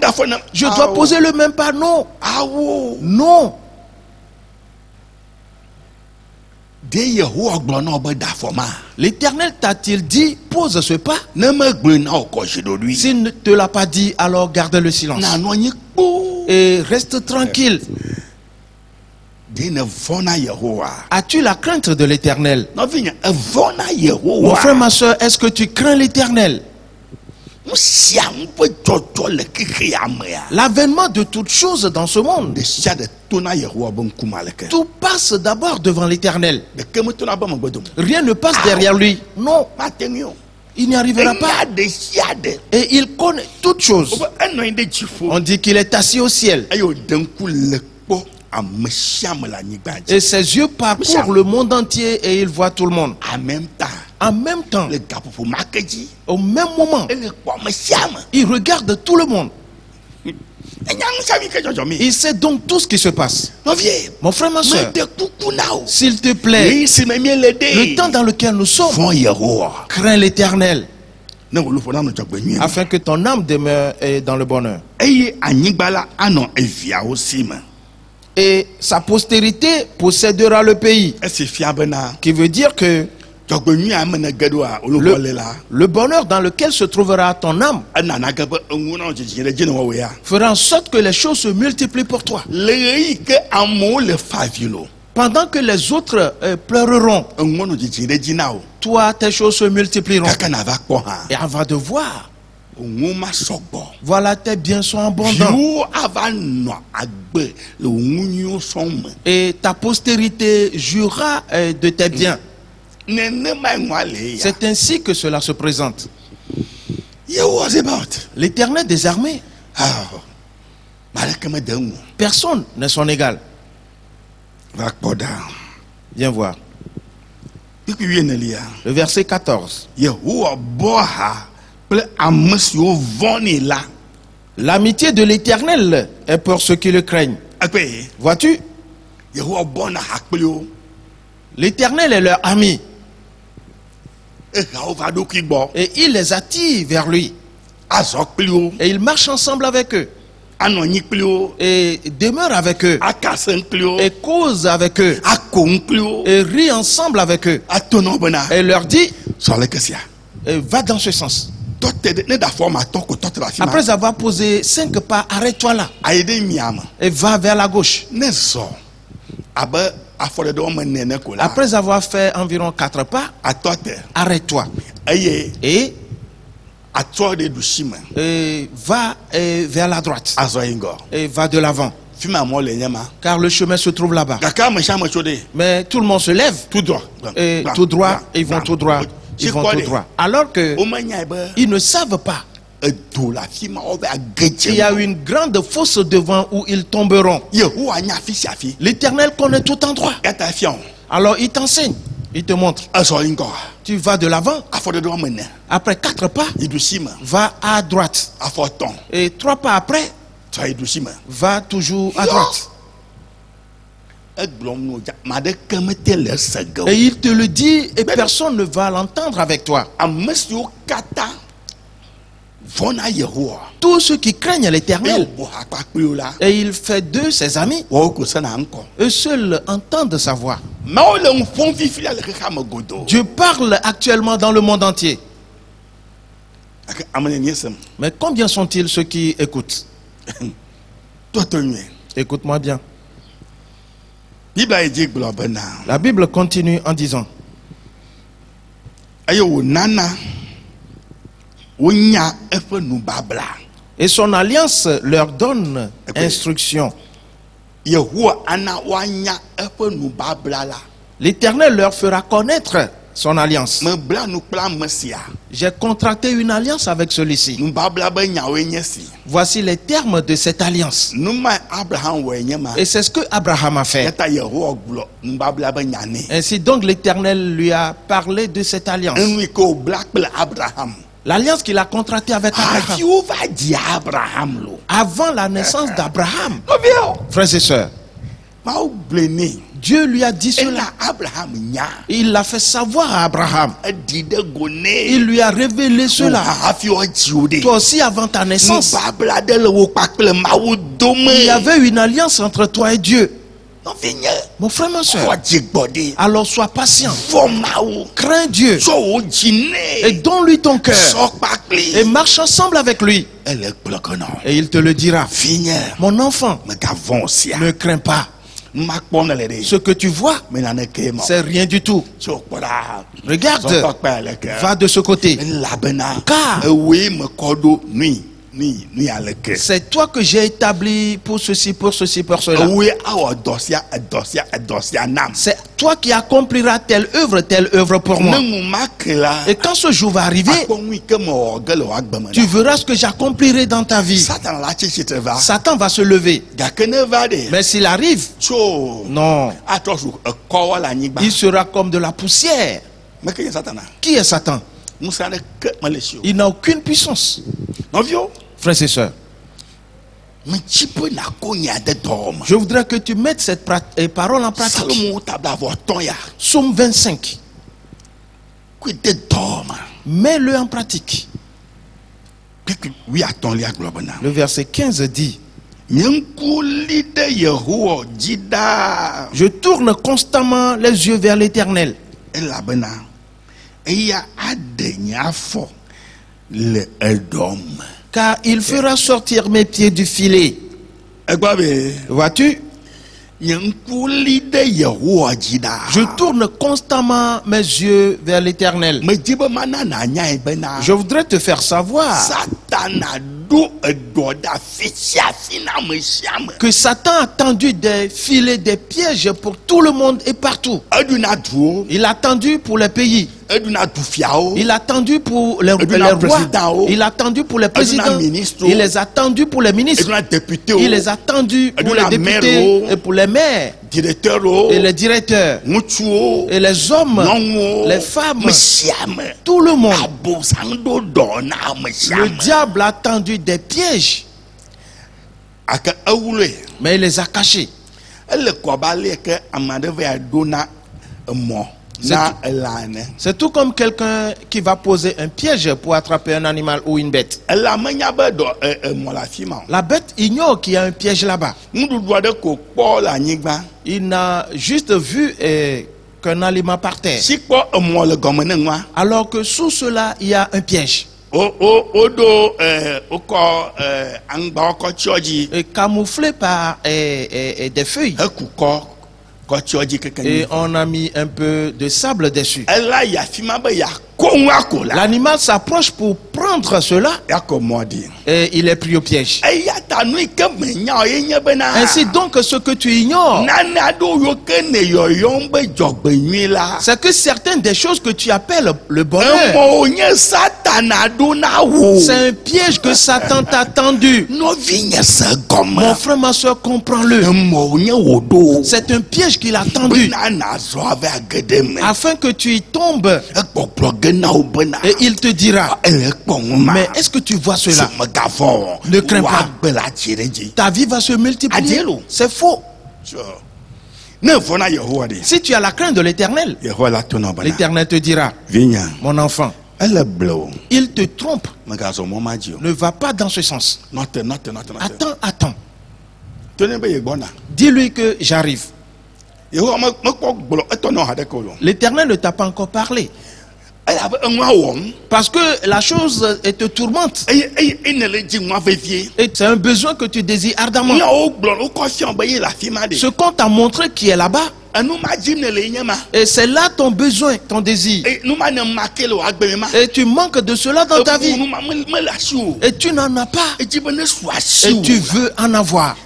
Je dois poser le même pas? Non. Non. L'Éternel t'a-t-il dit, pose ce pas? S'il ne te l'a pas dit, alors garde le silence. Et reste tranquille. As-tu la crainte de l'Éternel? Mon frère, ma soeur, est-ce que tu crains l'Éternel? L'avènement de toutes choses dans ce monde, tout passe d'abord devant l'Éternel. Rien ne passe derrière lui. Non, il n'y arrivera pas. Et il connaît toutes choses. On dit qu'il est assis au ciel. Et ses yeux parcourent le monde entier et il voit tout le monde. En même temps, au même moment, il regarde tout le monde. Il sait donc tout ce qui se passe. Mon frère, ma soeur, s'il te plaît, le temps dans lequel nous sommes, crains l'Éternel, afin que ton âme demeure dans le bonheur. Et sa postérité possédera le pays. Qui veut dire que le bonheur dans lequel se trouvera ton âme fera en sorte que les choses se multiplient pour toi. Pendant que les autres pleureront, toi, tes choses se multiplieront. Et on va devoir. Voilà, tes biens sont abondants. Et ta postérité jouera de tes biens. C'est ainsi que cela se présente. L'Éternel des armées, personne n'est son égal. Viens voir. Le verset 14. L'amitié de l'Éternel est pour ceux qui le craignent. Vois-tu? L'Éternel est leur ami. Et il les attire vers lui. Et il marche ensemble avec eux. Et demeure avec eux. Et cause avec eux. Et rit ensemble avec eux. Et leur dit, va dans ce sens. Après avoir posé 5 pas, arrête-toi là. Et va vers la gauche. Après avoir fait environ 4 pas, arrête-toi. Et va vers la droite. Et va de l'avant. Car le chemin se trouve là-bas. Mais tout le monde se lève. Et tout droit, ils vont tout droit. Ils vont tout droit. Alors que ils ne savent pas qu'il y a une grande fosse devant où ils tomberont. L'Éternel connaît tout endroit. Alors il t'enseigne, il te montre. Tu vas de l'avant. Après 4 pas, va à droite. Et 3 pas après, va toujours à droite. Et il te le dit et personne ne va l'entendre avec toi. Tous ceux qui craignent l'Éternel, et il fait d'eux ses amis, eux seuls entendent sa voix. Dieu parle actuellement dans le monde entier. Mais combien sont-ils ceux qui écoutent? Écoute-moi bien. La Bible continue en disant, et son alliance leur donne instruction. L'Éternel leur fera connaître son alliance. J'ai contracté une alliance avec celui-ci. Voici les termes de cette alliance. Et c'est ce que Abraham a fait. Ainsi donc l'Éternel lui a parlé de cette alliance. L'alliance qu'il a contractée avec Abraham. Avant la naissance d'Abraham. Frères et sœurs, Dieu lui a dit cela. Il l'a fait savoir à Abraham. Il lui a révélé cela. Toi aussi, avant ta naissance, il y avait une alliance entre toi et Dieu. Mon frère, ma soeur, alors sois patient. Crains Dieu. Et donne-lui ton cœur. Et marche ensemble avec lui. Et il te le dira. Mon enfant, ne crains pas. Ce que tu vois, c'est rien du tout. Regarde, va de ce côté. Car c'est toi que j'ai établi pour ceci, pour ceci, pour cela. C'est toi qui accompliras telle œuvre pour moi. Et quand ce jour va arriver, tu verras ce que j'accomplirai dans ta vie. Satan va se lever. Mais s'il arrive, non, il sera comme de la poussière. Qui est Satan? Il n'a aucune puissance. Frères et sœurs, je voudrais que tu mettes cette parole en pratique. Psaume 25. Mets-le en pratique. Le verset 15 dit: je tourne constamment les yeux vers l'Éternel. Car il fera sortir mes pieds du filet. Vois-tu? Je tourne constamment mes yeux vers l'Éternel. Je voudrais te faire savoir que Satan a tendu des filets, des pièges pour tout le monde et partout. Il a tendu pour les pays. Il a tendu pour les rois. Il a tendu pour les présidents. Il les a tendus pour les ministres. Il les a tendus pour les députés et pour les maires. Et les directeurs. Et les hommes. Les femmes. Tout le monde. Le diable a tendu des pièges. Mais il les a cachés. C'est tout comme quelqu'un qui va poser un piège pour attraper un animal ou une bête. La bête ignore qu'il y a un piège là-bas. Il n'a juste vu qu'un aliment par terre. Alors que sous cela, il y a un piège. Et camouflé par des feuilles. Et on a mis un peu de sable dessus. L'animal s'approche pour prendre cela. Et il est pris au piège. Ainsi donc, ce que tu ignores, c'est que certaines des choses que tu appelles le bonheur, c'est un piège que Satan t'a tendu. Mon frère, ma soeur, comprends-le. C'est un piège qu'il a tendu afin que tu y tombes. Et il te dira: mais est-ce que tu vois cela? Ne crains pas. Ta vie va se multiplier. C'est faux. Si tu as la crainte de l'Éternel, l'Éternel te dira: mon enfant, il te trompe. Ne va pas dans ce sens. Attends. Dis-lui que j'arrive. L'Éternel ne t'a pas encore parlé. Parce que la chose te tourmente. Et c'est un besoin que tu désires ardemment. Ce qu'on t'a montré qui est là-bas, et c'est là ton besoin, ton désir. Et tu manques de cela dans ta vie. Et tu n'en as pas. Et tu veux en avoir.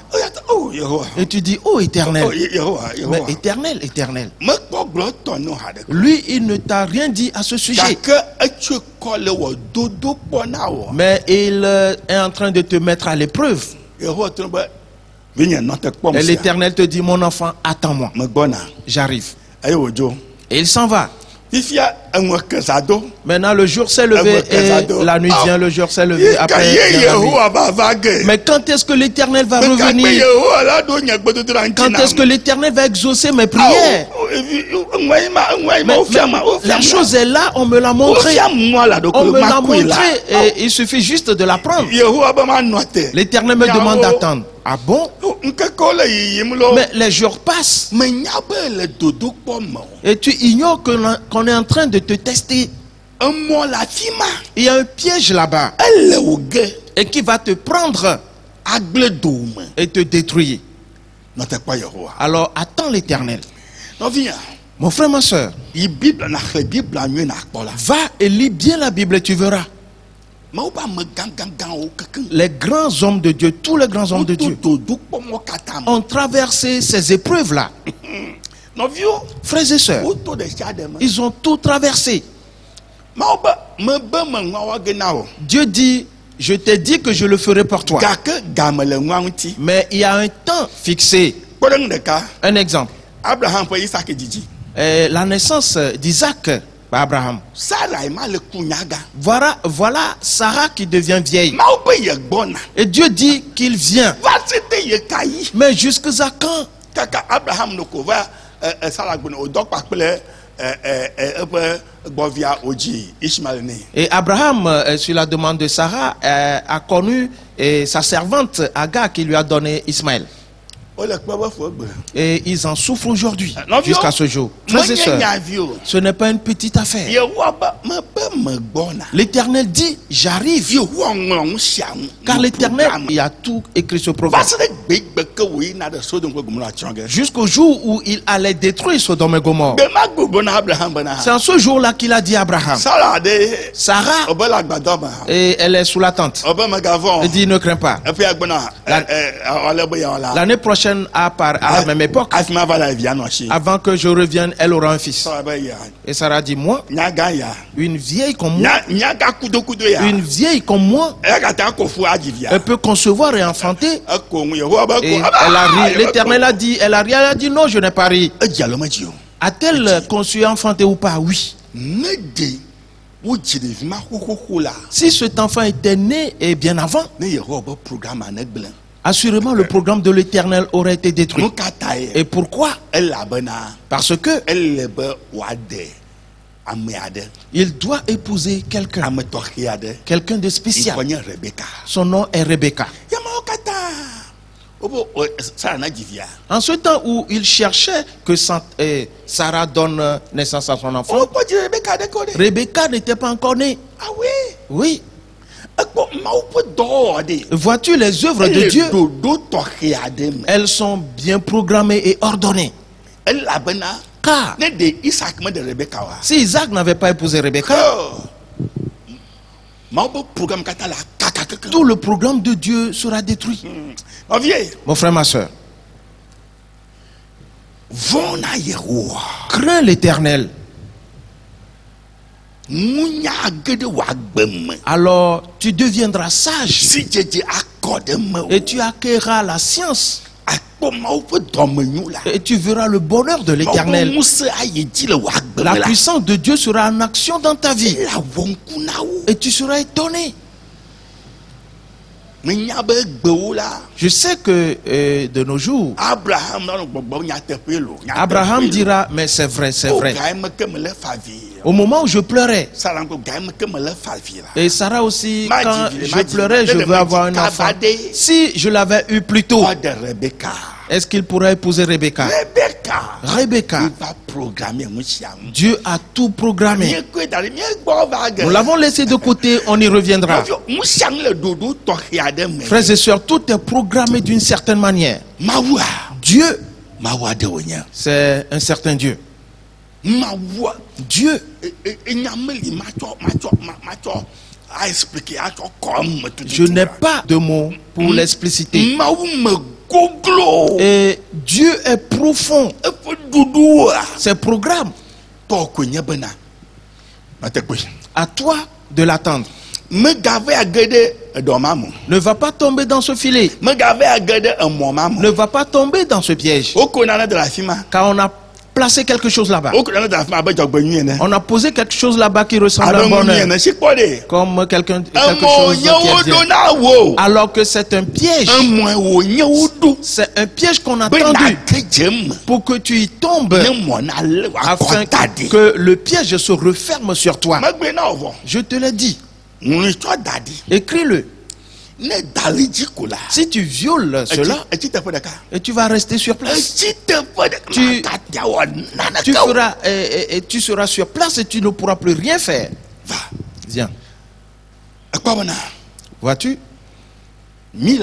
Et tu dis: oh Éternel. Mais Éternel. Lui, il ne t'a rien dit à ce sujet. Mais il est en train de te mettre à l'épreuve. Et l'Éternel te dit: mon enfant, attends-moi. J'arrive. Et il s'en va. Maintenant le jour s'est levé et la nuit vient, le jour s'est levé après. Mais quand est-ce que l'Éternel va revenir? Quand est-ce que l'Éternel va exaucer mes prières? Mais la chose est là, on me l'a montré. On me l'a montré et il suffit juste de l'apprendre. L'Éternel me demande d'attendre. Ah bon? Mais les jours passent. Et tu ignores qu'on est en train de te tester. Il y a un piège là-bas. Et qui va te prendre et te détruire. Alors attends l'Éternel. Mon frère, ma soeur, va et lis bien la Bible et tu verras. Les grands hommes de Dieu, tous les grands hommes de Dieu ont traversé ces épreuves-là. Frères et sœurs, ils ont tout traversé. Dieu dit, je t'ai dit que je le ferai pour toi. Mais il y a un temps fixé. Un exemple. La naissance d'Isaac par Abraham. Voilà Sarah qui devient vieille. Et Dieu dit qu'il vient. Mais jusqu'à quand? Et Abraham, sur la demande de Sarah, a connu sa servante Agar qui lui a donné Ismaël. Et ils en souffrent aujourd'hui, jusqu'à ce jour. Frères et sœurs, ce n'est pas une petite affaire. L'Éternel dit, j'arrive. Car l'Éternel, il a tout écrit sur proverbe. Jusqu'au jour où il allait détruire Sodome et Gomorrhe. C'est en ce jour-là qu'il a dit à Abraham, Sarah, et elle est sous la tente. Il dit, ne crains pas. L'année prochaine, à la même époque, avant que je revienne, elle aura un fils. Et Sarah dit, moi, une vieille comme moi, elle peut concevoir et enfanter. Et elle a ri. L'Éternel a dit, elle a dit, non, je n'ai pas ri. A-t-elle conçu et enfanté ou pas? Oui. Si cet enfant était né et bien avant, assurément le programme de l'Éternel aurait été détruit. Et pourquoi? Parce que il doit épouser quelqu'un de spécial. Son nom est Rebecca. En ce temps où il cherchait que Sarah donne naissance à son enfant, Rebecca n'était pas encore née. Ah oui? Oui. Vois-tu les œuvres de Dieu? Elles sont bien programmées et ordonnées. Car si Isaac n'avait pas épousé Rebecca, tout le programme de Dieu sera détruit. Mon frère, ma soeur, crains l'Éternel. Alors tu deviendras sage et tu acquerras la science et tu verras le bonheur de l'Éternel. La puissance de Dieu sera en action dans ta vie et tu seras étonné. Je sais que de nos jours, Abraham dira, mais c'est vrai, c'est vrai. Au moment où je pleurais, et Sarah aussi, quand je pleurais, je veux avoir un enfant. Si je l'avais eu plus tôt, est-ce qu'il pourrait épouser Rebecca? Rebecca. Dieu a tout programmé. Nous l'avons laissé de côté, on y reviendra. Frères et sœurs, tout est programmé d'une certaine manière. Dieu, c'est un certain Dieu. Dieu, je n'ai pas de mots pour l'expliciter. Et Dieu est profond. Ses programmes. À toi de l'attendre. Ne va pas tomber dans ce filet. Ne va pas tomber dans ce piège. Car on a placé quelque chose là-bas. On a posé quelque chose là-bas qui ressemble à un bonheur. Comme quelque chose qui est bien. Alors que c'est un piège. C'est un piège qu'on a tendu pour que tu y tombes afin que le piège se referme sur toi. Je te l'ai dit. Écris-le. Si tu violes cela, et tu vas rester sur place. Tu seras sur place et tu ne pourras plus rien faire. Viens. Vois-tu? Il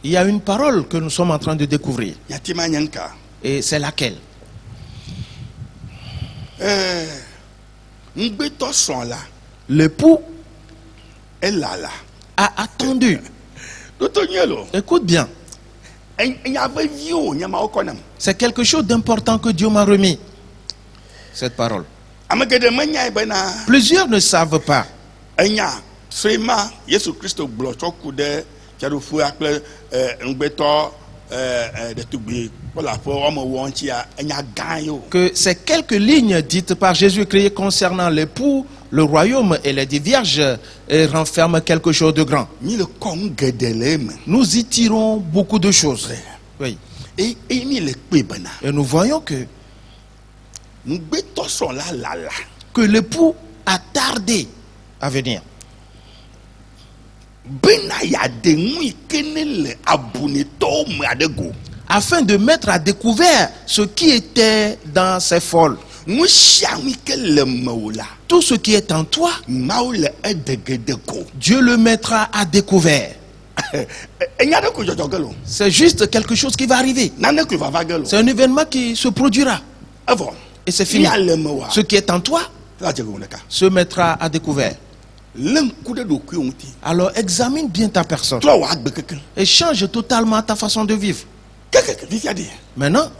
y a une parole que nous sommes en train de découvrir. Et c'est laquelle? L'époux a attendu. Écoute bien. C'est quelque chose d'important que Dieu m'a remis. Cette parole. Plusieurs ne savent pas. Que ces quelques lignes dites par Jésus-Christ concernant l'époux, le royaume et les 10 vierges renferment quelque chose de grand. Nous y tirons beaucoup de choses. Oui. Et nous voyons que l'époux a tardé à venir. Afin de mettre à découvert ce qui était dans ces folles. Tout ce qui est en toi, Dieu le mettra à découvert. C'est juste quelque chose qui va arriver. C'est un événement qui se produira. Et c'est fini. Ce qui est en toi se mettra à découvert. Alors examine bien ta personne et change totalement ta façon de vivre. Maintenant,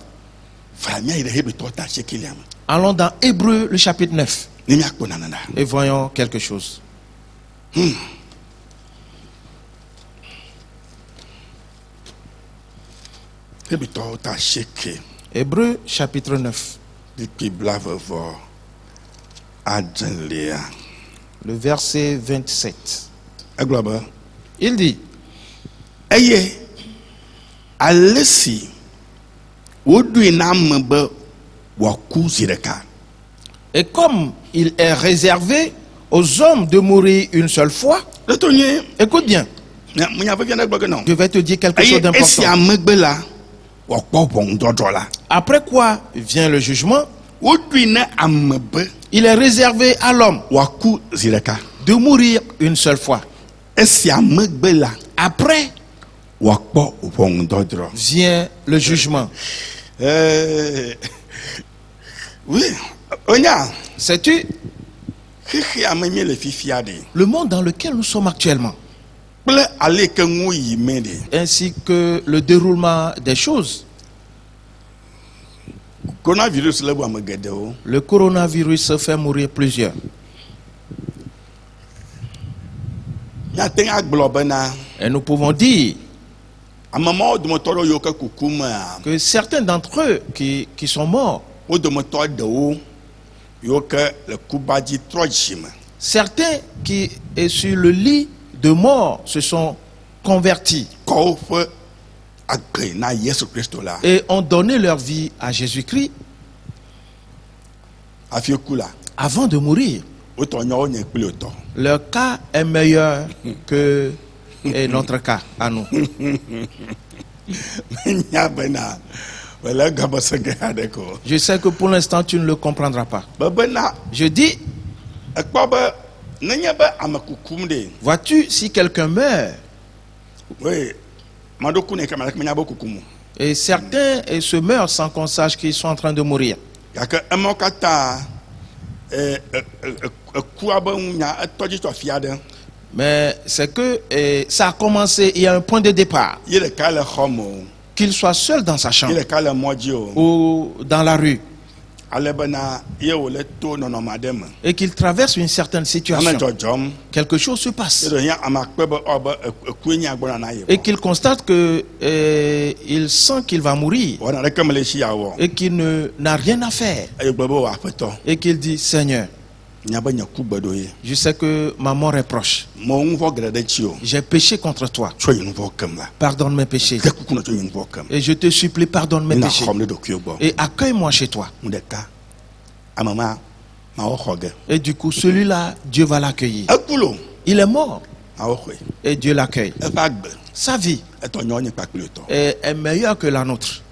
allons dans Hébreux le chapitre 9 et voyons quelque chose. Hébreux chapitre 9. Le verset 27. Il dit: et comme il est réservé aux hommes de mourir une seule fois, écoute bien, je vais te dire quelque chose d'important. Après quoi vient le jugement. Il est réservé à l'homme de mourir une seule fois. Après vient le jugement. Oui. Sais-tu le monde dans lequel nous sommes actuellement, ainsi que le déroulement des choses? Le coronavirus fait mourir plusieurs. Et nous pouvons dire que certains d'entre eux qui sont morts, certains qui est sur le lit de mort se sont convertis et ont donné leur vie à Jésus-Christ avant de mourir. Leur cas est meilleur que notre cas à nous. Je sais que pour l'instant tu ne le comprendras pas. Je dis, vois-tu, si quelqu'un meurt, et certains se meurent sans qu'on sache qu'ils sont en train de mourir. Mais c'est que ça a commencé, il y a un point de départ. Qu'il soit seul dans sa chambre ou dans la rue. et qu'il traverse une certaine situation, quelque chose se passe et qu'il constate que il sent qu'il va mourir et qu'il n'a rien à faire et qu'il dit: Seigneur, je sais que ma mort est proche. J'ai péché contre toi. Pardonne mes péchés. Et je te supplie, pardonne mes péchés. Et accueille-moi chez toi. Et du coup, celui-là, Dieu va l'accueillir. Il est mort. Et Dieu l'accueille. Sa vie est meilleure que la nôtre.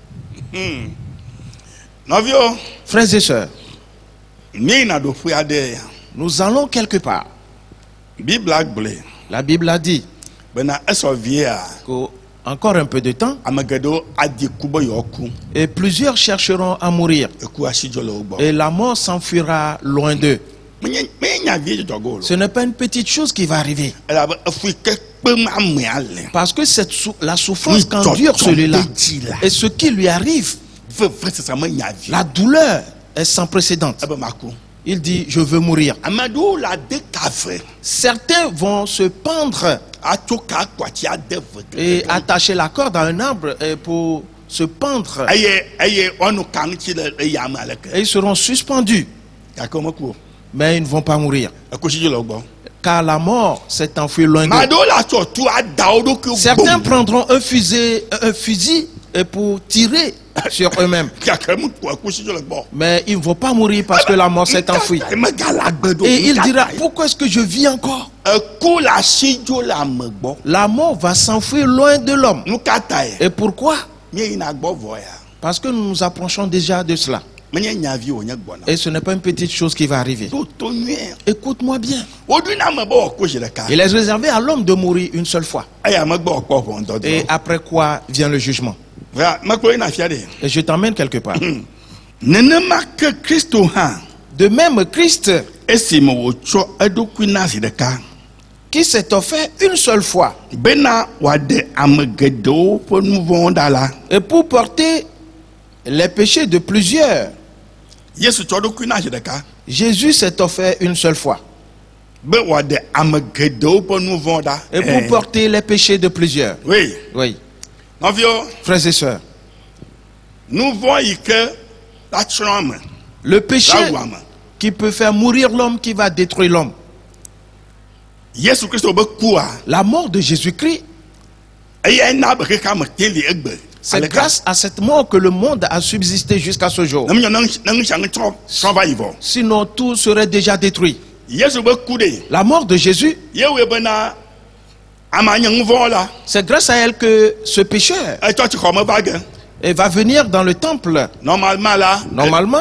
Frères et sœurs, nous allons quelque part. La Bible a dit qu'encore un peu de temps, et plusieurs chercheront à mourir, et la mort s'enfuira loin d'eux. Ce n'est pas une petite chose qui va arriver, parce que la souffrance qu'endure celui-là et ce qui lui arrive, la douleur est sans précédent. Il dit: je veux mourir. Certains vont se pendre et attacher la corde à un arbre pour se pendre, et ils seront suspendus, mais ils ne vont pas mourir, car la mort s'est enfuie loin d'eux. Certains prendront un fusil pour tirer sur eux-mêmes, mais ils ne vont pas mourir parce que la mort s'est enfuie. Et il dira: pourquoi est-ce que je vis encore? La mort va s'enfuir loin de l'homme. Et pourquoi? Parce que nous nous approchons déjà de cela. Et ce n'est pas une petite chose qui va arriver. Écoute-moi bien. Il est réservé à l'homme de mourir une seule fois. Et après quoi vient le jugement. Et je t'emmène quelque part. De même, Christ, qui s'est offert une seule fois, et pour porter les péchés de plusieurs, Jésus s'est offert une seule fois, et pour porter les péchés de plusieurs. Oui. Oui. Frères et sœurs, le péché qui peut faire mourir l'homme, qui va détruire l'homme, la mort de Jésus-Christ, c'est grâce à cette mort que le monde a subsisté jusqu'à ce jour. Sinon tout serait déjà détruit. La mort de Jésus, c'est grâce à elle que ce pécheur va venir dans le temple. Normalement,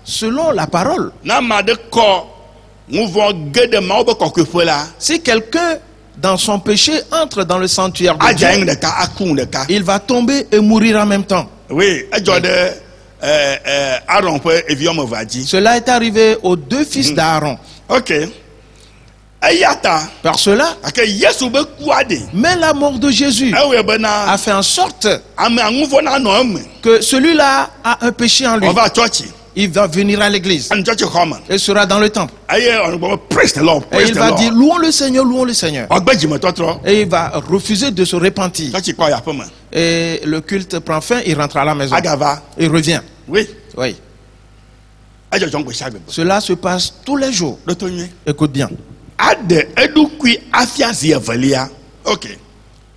selon la parole, si quelqu'un dans son péché entre dans le sanctuaire de Dieu, il va tomber et mourir en même temps. Cela est arrivé aux deux fils d'Aaron. Par cela, mais la mort de Jésus a fait en sorte que celui-là a un péché en lui. Il va venir à l'église et sera dans le temple. Et il va dire: louons le Seigneur, louons le Seigneur. Et il va refuser de se repentir. Et le culte prend fin, il rentre à la maison. Il revient. Oui. Oui. Cela se passe tous les jours. Écoute bien.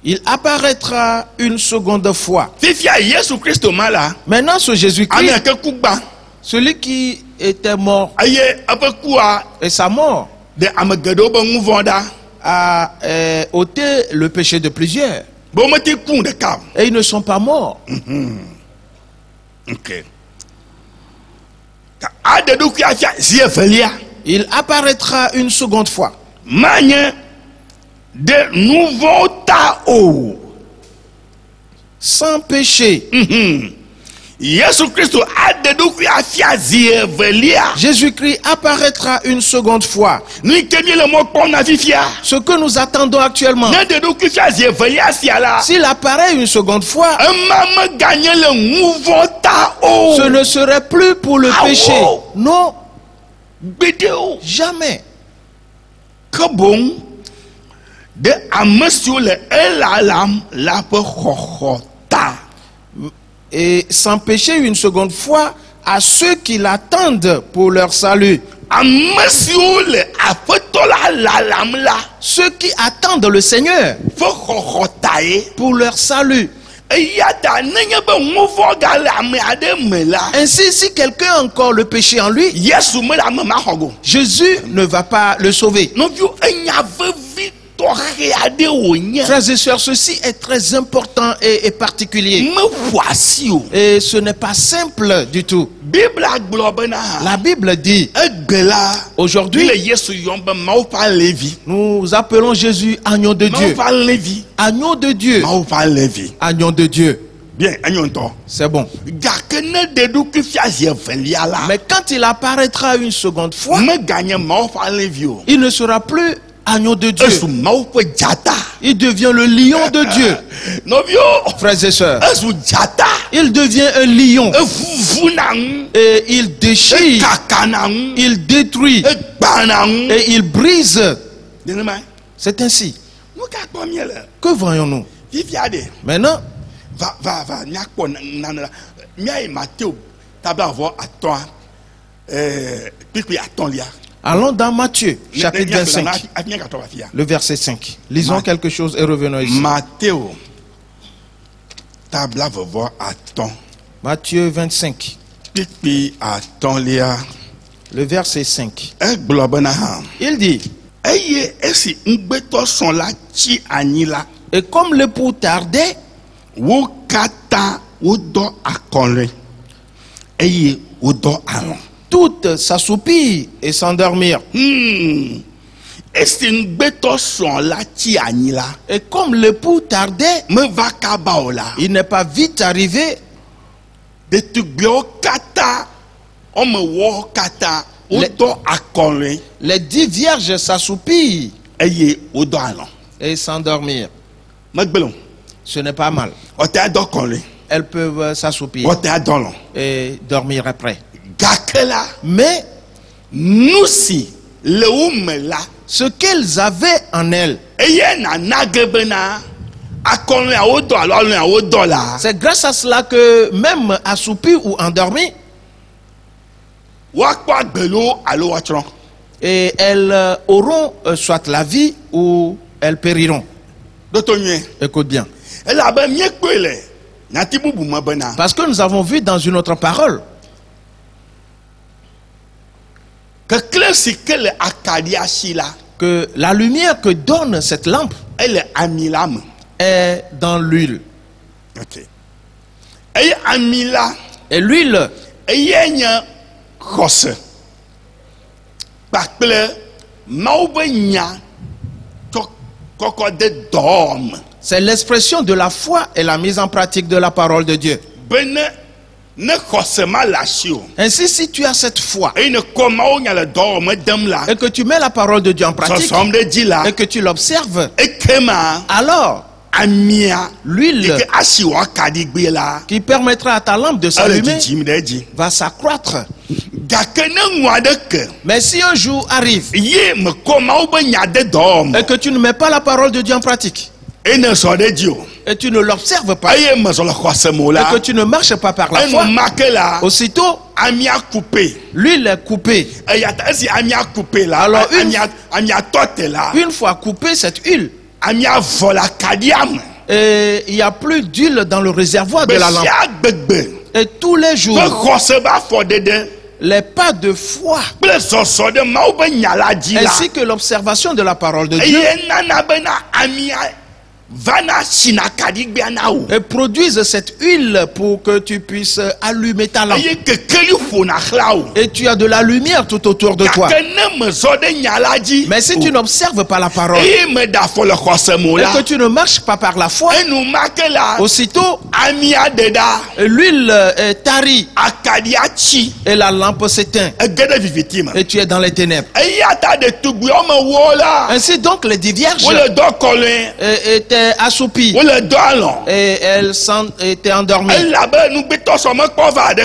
Il apparaîtra une seconde fois. Maintenant, ce Jésus-Christ, celui qui était mort, et sa mort a ôté le péché de plusieurs. Et ils ne sont pas morts. Il apparaîtra une seconde fois. De nouveau Tao. Sans péché. Jésus-Christ apparaîtra une seconde fois. Ce que nous attendons actuellement, s'il apparaît une seconde fois, ce ne serait plus pour le péché. Non, jamais. Et s'empêcher une seconde fois à ceux qui l'attendent pour leur salut. Ceux qui attendent le Seigneur pour leur salut. Ainsi, si quelqu'un a encore le péché en lui, Jésus ne va pas le sauver. Frères et sœurs, ceci est très important et particulier. Et ce n'est pas simple du tout. La Bible dit, aujourd'hui, nous appelons Jésus agneau de Dieu. Agneau de Dieu. Agneau de Dieu. Bien, c'est bon. Mais quand il apparaîtra une seconde fois, il ne sera plus agneau de Dieu. Il devient le lion de Dieu. Frères et sœurs, il devient un lion. Et il déchire, il détruit et il brise. C'est ainsi. Que voyons-nous maintenant? Allons dans Matthieu, chapitre 25, le verset 5. Lisons quelque chose et revenons ici. Matthieu 25, le verset 5. Il dit, et comme l'époux tardait, toutes s'assoupirent et s'endormirent. Et comme l'époux tardait, il n'est pas vite arrivé. Les 10 vierges s'assoupirent et s'endormirent. Ce n'est pas mal. Elles peuvent s'assoupir et dormir après. Mais nous, si ce qu'elles avaient en elles, c'est grâce à cela que même assoupis ou endormis, et elles auront soit la vie ou elles périront. Écoute bien. Parce que nous avons vu dans une autre parole que la lumière que donne cette lampe est dans l'huile. Et l'huile c'est l'expression de la foi et la mise en pratique de la parole de Dieu. Ainsi, si tu as cette foi et que tu mets la parole de Dieu en pratique et que tu l'observes, alors l'huile qui permettra à ta lampe de s'allumer va s'accroître. Mais si un jour arrive et que tu ne mets pas la parole de Dieu en pratique et tu ne l'observes pas et que tu ne marches pas par la foi, aussitôt l'huile est coupée. Alors une fois coupée cette huile, et il n'y a plus d'huile dans le réservoir de la lampe. Et tous les jours, les pas de foi ainsi que l'observation de la parole de Dieu et produisent cette huile pour que tu puisses allumer ta lampe. Et tu as de la lumière tout autour de toi. Mais si tu n'observes pas la parole et que tu ne marches pas par la foi, aussitôt l'huile tarit et la lampe s'éteint et tu es dans les ténèbres. Ainsi donc les 10 vierges étaient assoupies et elles étaient endormies.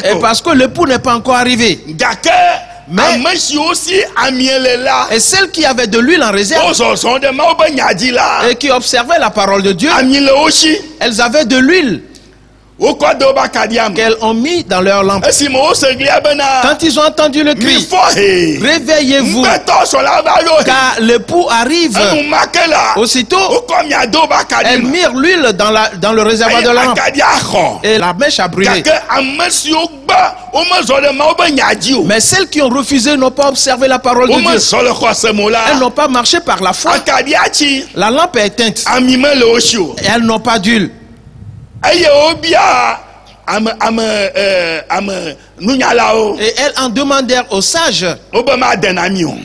Et parce que l'époux n'est pas encore arrivé. Mais et celles qui avaient de l'huile en réserve et qui observaient la parole de Dieu, elles avaient de l'huile qu'elles ont mis dans leur lampe. Quand ils ont entendu le cri, réveillez-vous, car l'époux arrive. Aussitôt, elles mirent l'huile dans le réservoir de la lampe et la mèche a brûlé. Mais celles qui ont refusé n'ont pas observé la parole de Dieu. Elles n'ont pas marché par la foi. La lampe est éteinte et elles n'ont pas d'huile. Et elles en demandèrent aux sages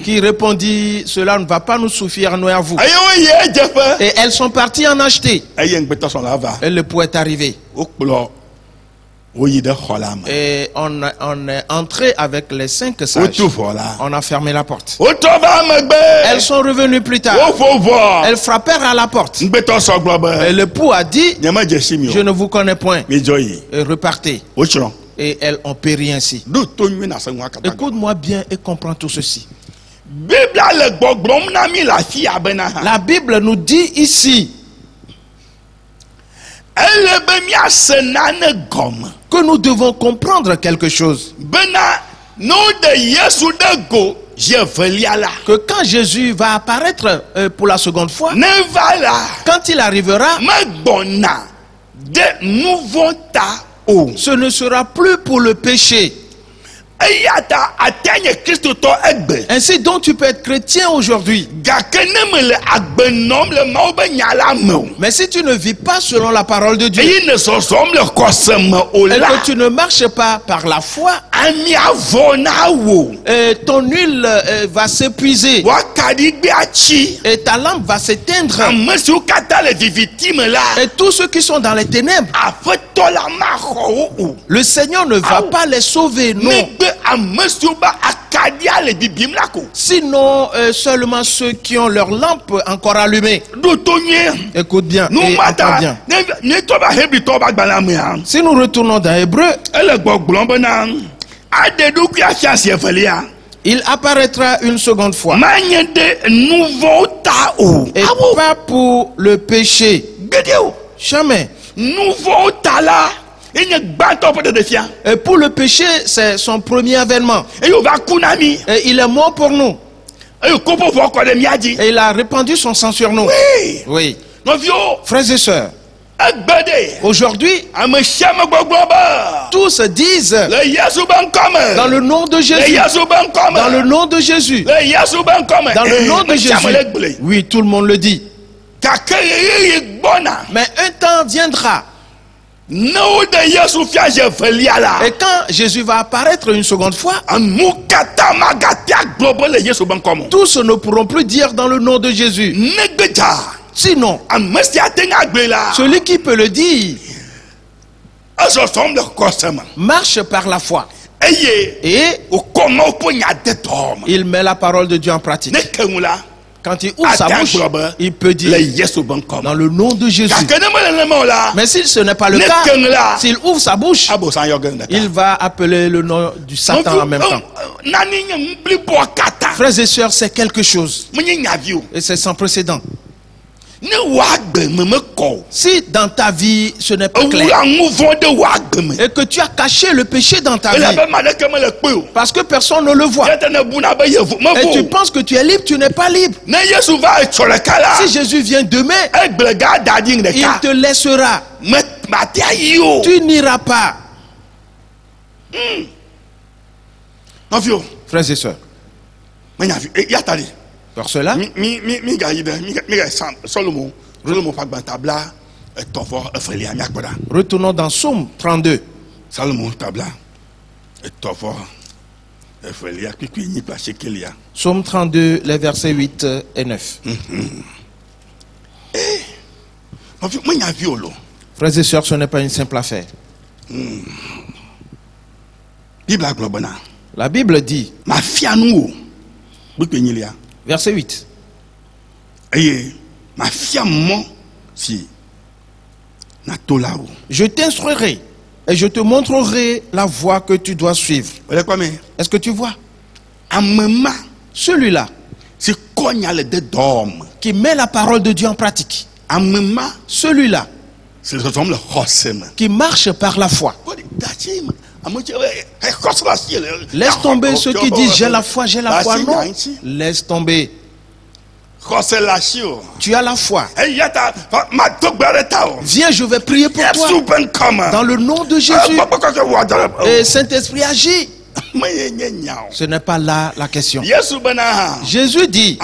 qui répondit: cela ne va pas nous suffire, nous et à vous. Et elles sont parties en acheter. Et le pouls est arrivé. Et on est entré avec les 5 sages. On a fermé la porte. Elles sont revenues plus tard. Elles frappèrent à la porte. Et le pou a dit: je ne vous connais point. Et repartez. Et elles ont péri ainsi. Écoute-moi bien et comprends tout ceci. La Bible nous dit ici que nous devons comprendre quelque chose. Que quand Jésus va apparaître pour la seconde fois, quand il arrivera, ce ne sera plus pour le péché. Ainsi donc tu peux être chrétien aujourd'hui. Mais si tu ne vis pas selon la parole de Dieu et que tu ne marches pas par la foi, ton huile va s'épuiser et ta lampe va s'éteindre. Et tous ceux qui sont dans les ténèbres, le Seigneur ne va pas les sauver, non. Sinon seulement ceux qui ont leur lampe encore allumée. Écoute bien et entends bien. Si nous retournons dans Hébreu, il apparaîtra une seconde fois et pas pour le péché. Jamais. Et pour le péché, c'est son premier avènement. Et il est mort pour nous. Et il a répandu son sang sur nous. Oui. Frères et sœurs, aujourd'hui, tous disent dans le nom de Jésus. Dans le nom de Jésus. Dans le nom de Jésus. Oui, tout le monde le dit. Mais un temps viendra. Et quand Jésus va apparaître une seconde fois, tous ne pourront plus dire dans le nom de Jésus. Sinon, celui qui peut le dire marche par la foi. Et il met la parole de Dieu en pratique. Quand il ouvre sa bouche, il peut dire dans le nom de Jésus. Mais si ce n'est pas le cas, s'il ouvre sa bouche, il va appeler le nom du Satan en même temps. Frères et sœurs, c'est quelque chose. Et c'est sans précédent. Si dans ta vie ce n'est pas clair et que tu as caché le péché dans ta vie parce que personne ne le voit et tu penses que tu es libre, tu n'es pas libre. Si Jésus vient demain, il te laissera. Tu n'iras pas. Frères et sœurs, pour cela, Retournons dans Psaume 32. Psaume 32, les versets 8 et 9. Frères et sœurs, ce n'est pas une simple affaire. La Bible dit, verset 8. Je t'instruirai et je te montrerai la voie que tu dois suivre. Est-ce que tu vois? Celui-là qui met la parole de Dieu en pratique. Celui-là qui marche par la foi. Laisse tomber ceux qui disent j'ai la foi, non. Laisse tomber. Tu as la foi. Viens, je vais prier pour toi. Dans le nom de Jésus. Et Saint-Esprit agit. Ce n'est pas là la question. Jésus dit,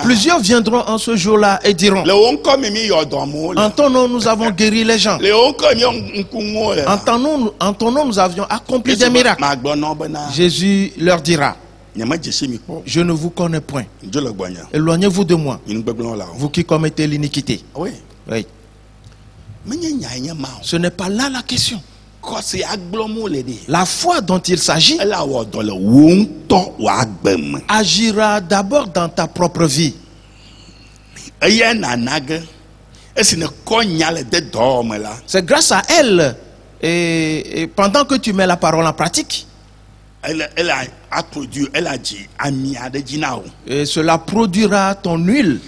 plusieurs viendront en ce jour-là et diront, en ton nom nous avons guéri les gens. En ton nom nous avions accompli des miracles. Jésus leur dira, je ne vous connais point. Éloignez-vous de moi, vous qui commettez l'iniquité. Oui. Ce n'est pas là la question. La foi dont il s'agit agira d'abord dans ta propre vie. C'est grâce à elle, et pendant que tu mets la parole en pratique, et cela produira ton huile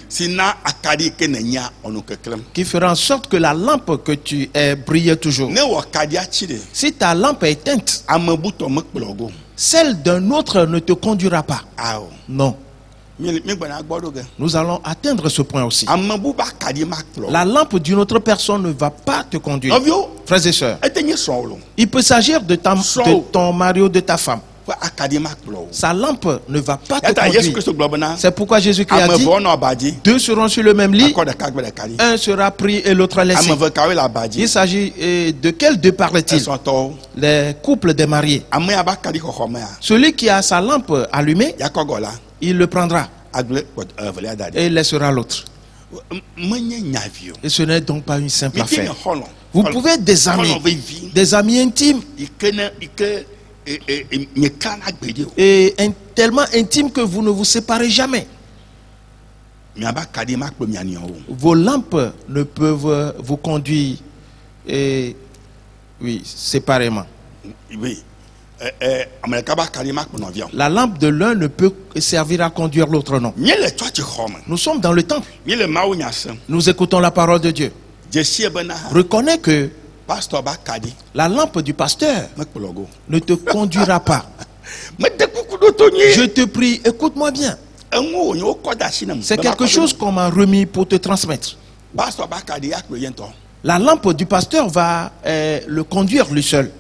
qui fera en sorte que la lampe que tu es brille toujours. Si ta lampe est éteinte, celle d'un autre ne te conduira pas. Non. Nous allons atteindre ce point aussi. La lampe d'une autre personne ne va pas te conduire. Frères et sœurs, il peut s'agir de ton mari ou de ta femme. Sa lampe ne va pas te conduire. C'est pourquoi Jésus-Christ a dit, deux seront sur le même lit, un sera pris et l'autre laissé. Il s'agit de quels deux parle-t-il? Les couples des mariés. Celui qui a sa lampe allumée, il le prendra et il laissera l'autre. Et ce n'est donc pas une simple affaire. Vous pouvez être des amis intimes, et tellement intimes que vous ne vous séparez jamais. Vos lampes ne peuvent vous conduire séparément. La lampe de l'un ne peut servir à conduire l'autre, non. Nous sommes dans le temple. Nous écoutons la parole de Dieu. Reconnais que la lampe du pasteur ne te conduira pas. Je te prie, écoute-moi bien. C'est quelque chose qu'on m'a remis pour te transmettre. La lampe du pasteur va le conduire lui seul.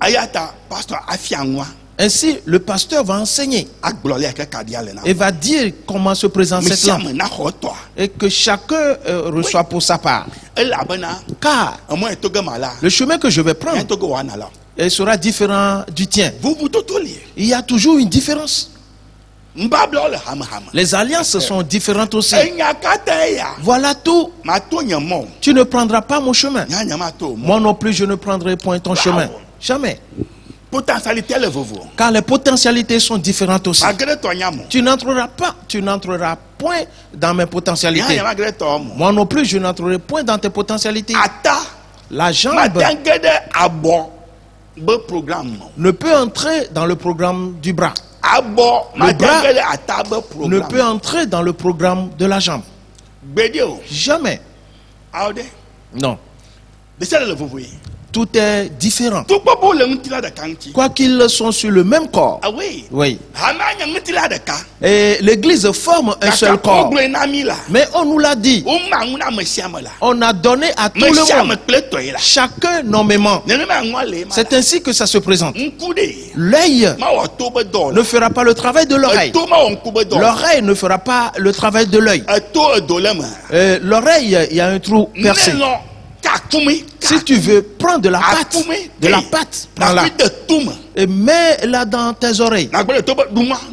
Ainsi, le pasteur va enseigner et va dire comment se présente cette lampe et que chacun reçoit pour sa part. Car le chemin que je vais prendre sera différent du tien. Il y a toujours une différence. Les alliances sont différentes aussi. Voilà tout. Tu ne prendras pas mon chemin. Moi non plus, je ne prendrai point ton chemin. Jamais. Car les potentialités sont différentes aussi. Tu n'entreras point dans mes potentialités. Moi non plus, je n'entrerai point dans tes potentialités. La jambe ne peut entrer dans le programme du bras. Le bras ne peut entrer dans le programme de la jambe. Jamais. Non. tout est différent. Tout pas le mutila de kanti. Quoi qu'ils sont sur le même corps. Ah oui. Oui. Hamanya mutila de ka. Et l'église forme un seul corps. Mais on nous l'a dit. On a donné à tout le monde. Chacun nommément. C'est ainsi que ça se présente. L'œil ne fera pas le travail de l'oreille. L'oreille ne fera pas le travail de l'œil. L'oreille, il y a un trou percé. Si tu veux prendre de la pâte, prends-la et mets-la dans tes oreilles.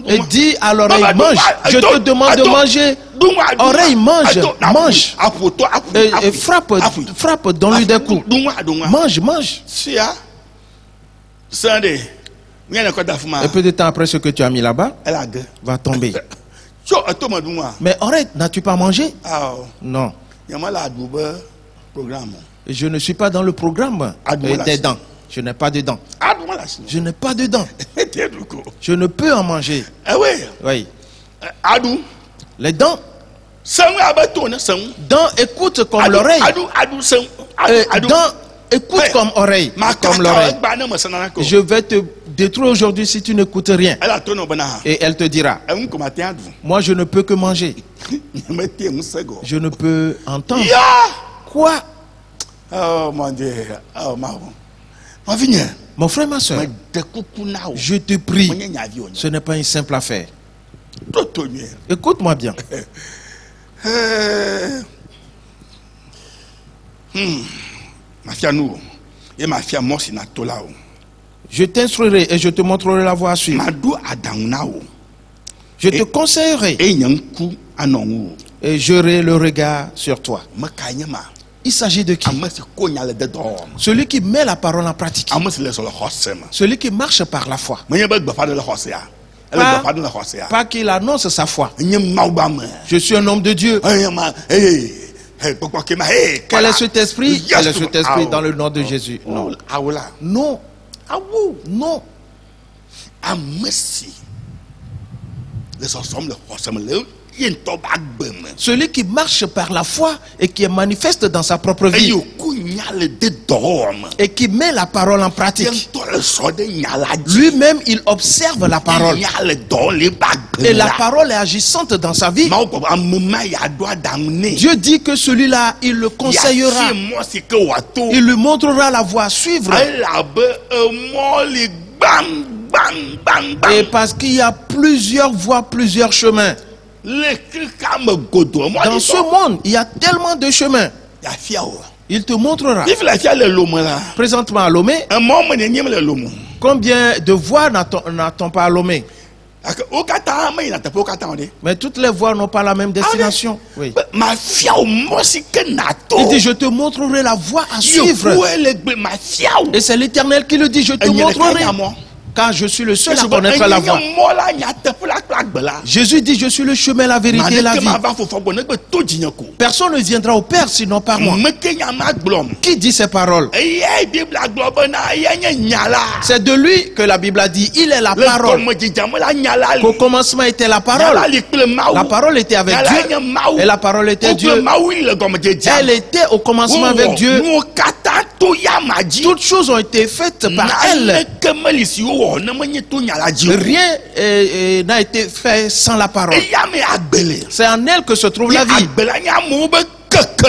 Et dis à l'oreille, mange. Je te demande de manger. Oreille, mange, mange. Et frappe, donne-lui des coups. Mange, mange. Et peu de temps après ce que tu as mis là-bas, va tomber. Mais oreille, n'as-tu pas mangé? Non. Je ne suis pas dans le programme des dents. Je n'ai pas de dents. Je n'ai pas de dents. Je ne peux en manger. Oui. Les dents. Dents écoutent comme l'oreille. Dents écoutent comme oreille. Comme l'oreille. Je vais te détruire aujourd'hui si tu n'écoutes rien. Et elle te dira, moi je ne peux que manger. Je ne peux entendre. Quoi? Oh mon Dieu. Oh mon frère, ma soeur, je te prie, ce n'est pas une simple affaire. Écoute-moi bien. Je t'instruirai et je te montrerai la voie à suivre. Je te conseillerai et j'aurai le regard sur toi. Il s'agit de qui? Celui qui met la parole en pratique. Celui qui marche par la foi. Pas qu'il annonce sa foi. Je suis un homme de Dieu. Quel est cet esprit? Quel est cet esprit dans le nom de Jésus? Non. Non. Non. Celui qui marche par la foi et qui est manifeste dans sa propre vie et qui met la parole en pratique. Lui-même, il observe la parole. Et la parole est agissante dans sa vie. Dieu dit que celui-là, il le conseillera. Il lui montrera la voie à suivre. Et parce qu'il y a plusieurs voies, plusieurs chemins. Dans ce monde, il y a tellement de chemins. Il te montrera. Présentement à Lomé, combien de voies n'a-t-on pas à Lomé? Mais toutes les voies n'ont pas la même destination. Oui. Il dit, je te montrerai la voie à suivre. Et c'est l'Éternel qui le dit, je te montrerai. Car je suis le seul à connaître la voie. Jésus dit, je suis le chemin, la vérité et la vie. Personne ne viendra au Père sinon par moi. Qui dit ces paroles? C'est de lui que la Bible a dit, il est la parole. Qu'au commencement était la parole. La parole était avec Dieu. Et la parole était Dieu. Elle était au commencement avec Dieu. Toutes choses ont été faites par elle. Rien n'a été fait sans la parole. C'est en elle que se trouve la vie.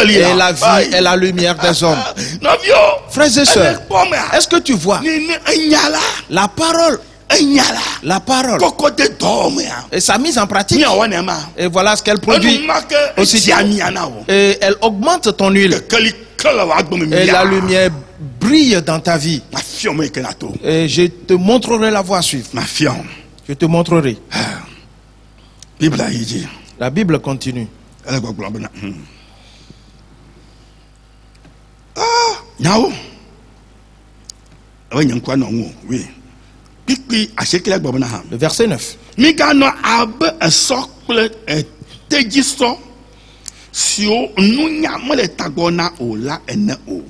Et la vie est la lumière des hommes. Frères et sœurs, est-ce que tu vois la parole? La parole et sa mise en pratique, et voilà ce qu'elle produit aussi. Et elle augmente ton huile et la lumière brille dans ta vie. Et je te montrerai la voie à suivre. Je te montrerai. La Bible continue. Le verset 9.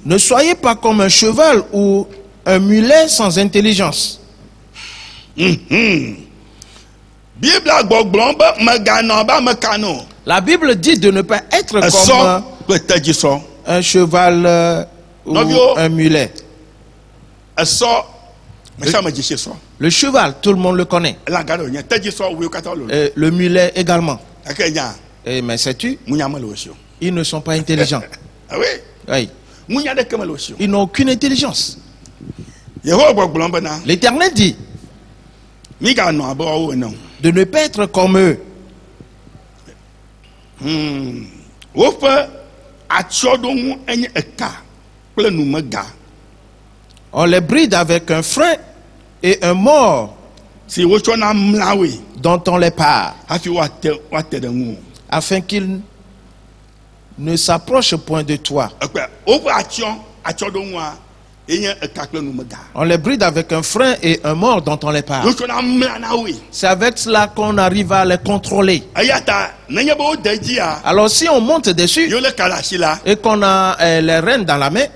Ne soyez pas comme un cheval ou un mulet sans intelligence. La Bible dit de ne pas être comme un cheval ou un mulet. Le cheval, tout le monde le connaît. Le mulet également. Mais sais-tu, ils ne sont pas intelligents. Oui. Ils n'ont aucune intelligence. L'Éternel dit de ne pas être comme eux. On les bride avec un frein et un mors dont on les part, afin qu'ils ne s'approchent point de toi. On les bride avec un frein et un mors dont on les part. C'est avec cela qu'on arrive à les contrôler. Alors si on monte dessus et qu'on a les rênes dans la main,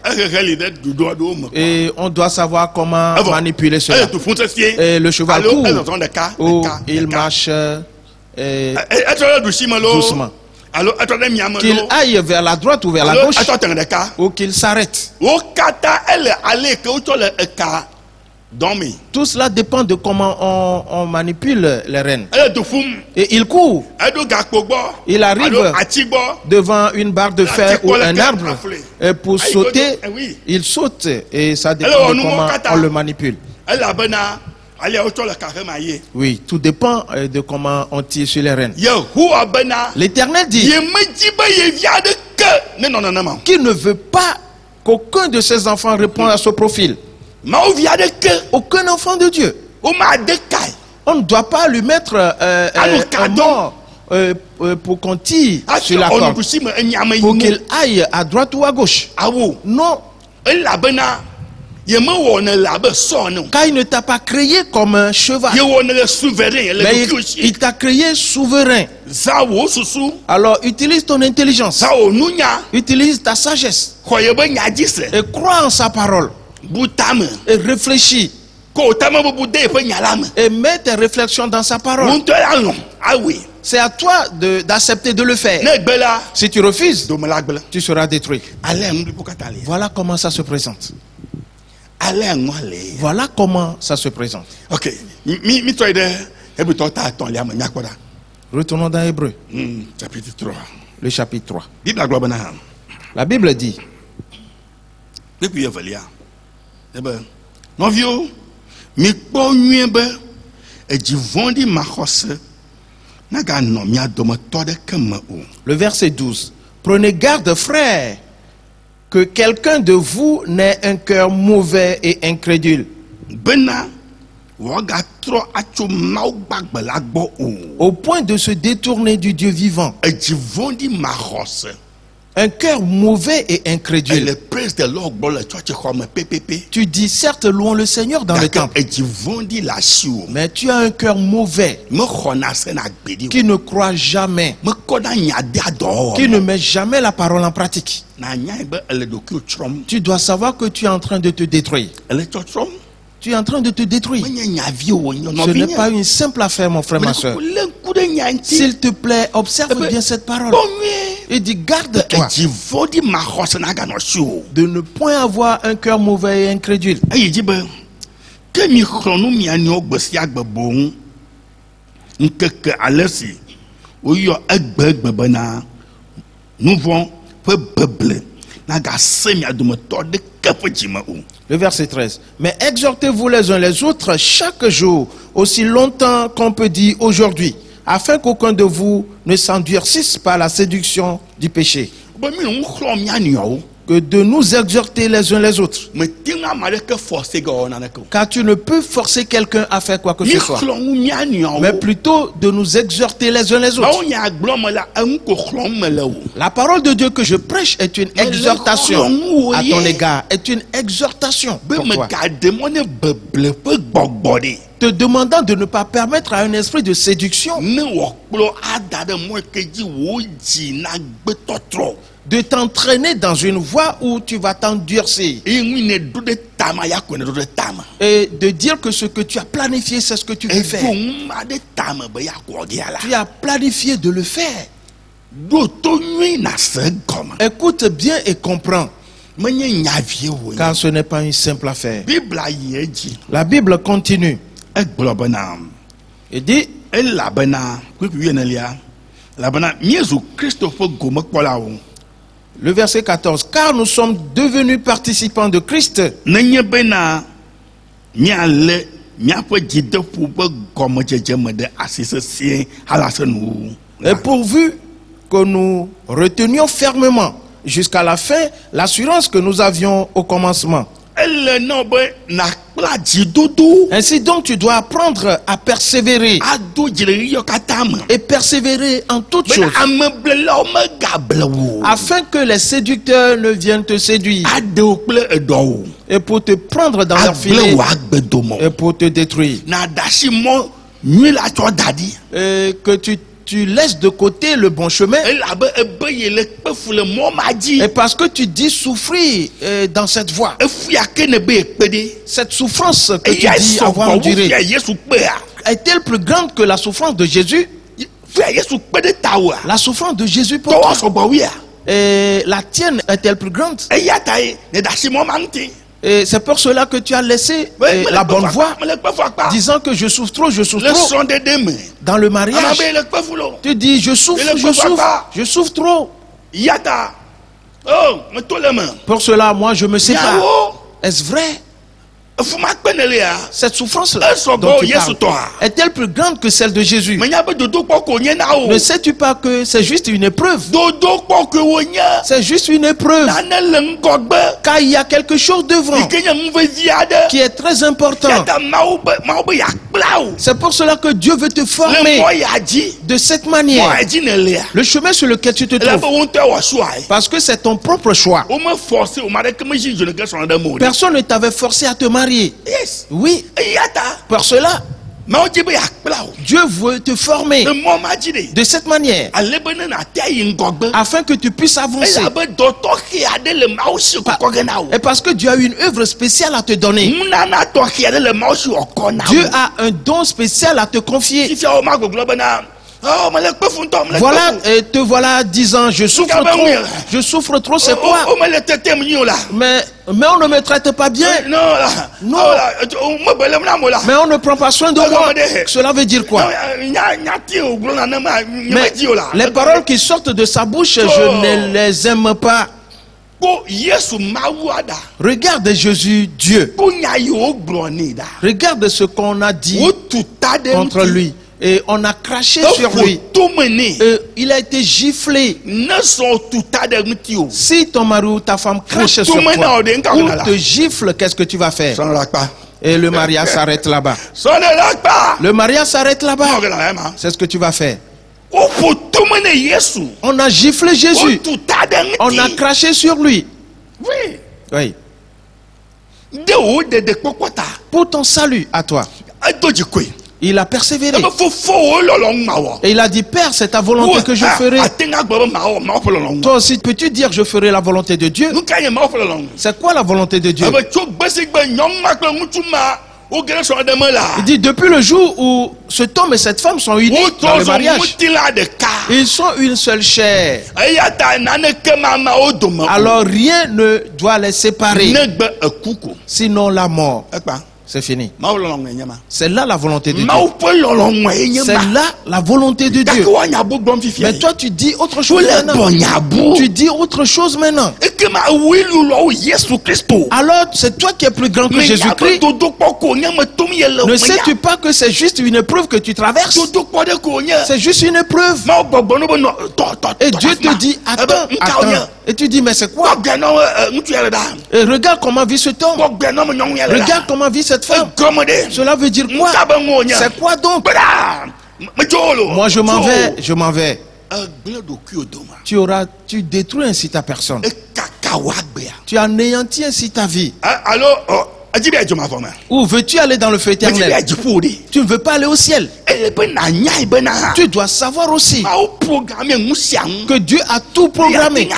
et on doit savoir comment manipuler cela. Et le cheval court ou il marche doucement. Qu'il aille vers la droite ou vers la gauche, ou qu'il s'arrête. Tout cela dépend de comment on manipule les rênes. Et il court. Il arrive devant une barre de fer ou un arbre. Et pour sauter, il saute. Et ça dépend de comment on le manipule. Oui, tout dépend de comment on tire sur les rênes. L'Éternel dit qu'il ne veut pas qu'aucun de ses enfants réponde à ce profil. Aucun enfant de Dieu. On ne doit pas lui mettre un mort pour qu'on tire sur la corde, pour qu'il aille à droite ou à gauche. Non. Car il ne t'a pas créé comme un cheval, mais il t'a créé souverain. Alors utilise ton intelligence, utilise ta sagesse, et crois en sa parole, et réfléchis, et mets tes réflexions dans sa parole. C'est à toi d'accepter de le faire. Si tu refuses, tu seras détruit. Voilà comment ça se présente. Voilà comment ça se présente. Ok. Retournons dans Hébreu. Chapitre 3. Le chapitre 3. La Bible dit. Le verset 12. Prenez garde, frères, que quelqu'un de vous n'ait un cœur mauvais et incrédule, au point de se détourner du Dieu vivant. Un cœur mauvais et incrédule. Tu dis certes louons le Seigneur dans le temple, mais tu as un cœur mauvais qui ne croit jamais, qui ne met jamais la parole en pratique. Tu dois savoir que tu es en train de te détruire. Tu es en train de te détruire. Ce n'est pas une simple affaire, mon frère, ma soeur. S'il te plaît, observe bien cette parole. Et dis, garde-toi de ne point avoir un cœur mauvais et incrédule. Le verset 13. Mais exhortez-vous les uns les autres chaque jour, aussi longtemps qu'on peut dire aujourd'hui, afin qu'aucun de vous ne s'endurcisse par la séduction du péché. Que de nous exhorter les uns les autres. Car tu ne peux forcer quelqu'un à faire quoi que ce soit, mais plutôt de nous exhorter les uns les autres. La parole de Dieu que je prêche est une exhortation à ton égard, est une exhortation pour toi, te demandant de ne pas permettre à un esprit de séduction de t'entraîner dans une voie où tu vas t'endurcir et de dire que ce que tu as planifié, c'est ce que tu veux faire. Tu as planifié de le faire. Écoute bien et comprends. Car ce n'est pas une simple affaire. La Bible continue. Et dit, le verset 14, car nous sommes devenus participants de Christ. Et pourvu que nous retenions fermement jusqu'à la fin l'assurance que nous avions au commencement. Ainsi donc tu dois apprendre à persévérer et persévérer en toutes choses, afin que les séducteurs ne viennent te séduire et pour te prendre dans leur filet et pour te détruire, et que tu laisses de côté le bon chemin, et parce que tu dis souffrir dans cette voie, cette souffrance que tu dis avoir endurée est-elle plus grande que la souffrance de Jésus? La souffrance de Jésus pour toi, et la tienne est-elle plus grande? Et c'est pour cela que tu as laissé la bonne voie, disant que je souffre trop, je souffre trop. Dans le mariage, tu dis je souffre trop. Pour cela, moi je me sépare. Est-ce vrai? Cette souffrance-là dont tu parles est-elle plus grande que celle de Jésus? Ne sais-tu pas que c'est juste une épreuve? C'est juste une épreuve. Car il y a quelque chose devant qui est très important. C'est pour cela que Dieu veut te former de cette manière. Le chemin sur lequel tu te trouves, parce que c'est ton propre choix. Personne ne t'avait forcé à te marier. Oui. Pour cela, Dieu veut te former de cette manière afin que tu puisses avancer. Et parce que Dieu a une œuvre spéciale à te donner. Dieu a un don spécial à te confier. Voilà, et te voilà disant je souffre trop, c'est quoi? Mais on ne me traite pas bien. Non. Mais on ne prend pas soin de moi. Cela veut dire quoi? Mais les paroles qui sortent de sa bouche, je ne les aime pas. Regarde Jésus, Dieu. Regarde ce qu'on a dit contre lui. Et on a craché sur lui. Il a été giflé. Si ton mari ou ta femme crache sur toi ou te gifle, qu'est-ce que tu vas faire? Et le mariage s'arrête là-bas. Le mariage s'arrête là-bas. C'est ce que tu vas faire. On a giflé Jésus. On a craché sur lui. Oui. Pour ton salut à toi. Il a persévéré. Et il a dit, Père, c'est ta volonté que je ferai. Toi aussi, peux-tu dire, je ferai la volonté de Dieu? C'est quoi la volonté de Dieu? Il dit, depuis le jour où cet homme et cette femme sont unis dans le mariage, ils sont une seule chair. Alors rien ne doit les séparer, sinon la mort. C'est fini. C'est là la volonté de Dieu. C'est là la volonté de Dieu. Mais toi tu dis autre chose maintenant. Tu dis autre chose maintenant. Alors c'est toi qui es plus grand que Jésus-Christ. Ne sais-tu pas que c'est juste une épreuve que tu traverses? C'est juste une épreuve. Et Dieu te dit attends. Et tu dis mais c'est quoi? Et regarde comment vit cet homme. Regarde comment vit cette femme. Cela veut dire quoi? C'est quoi donc? Moi je m'en vais. Tu détruis ainsi ta personne. Tu anéantis ainsi ta vie. Où veux-tu aller dans le feu éternel? Tu ne veux pas aller au ciel. Tu dois savoir aussi que Dieu a tout programmé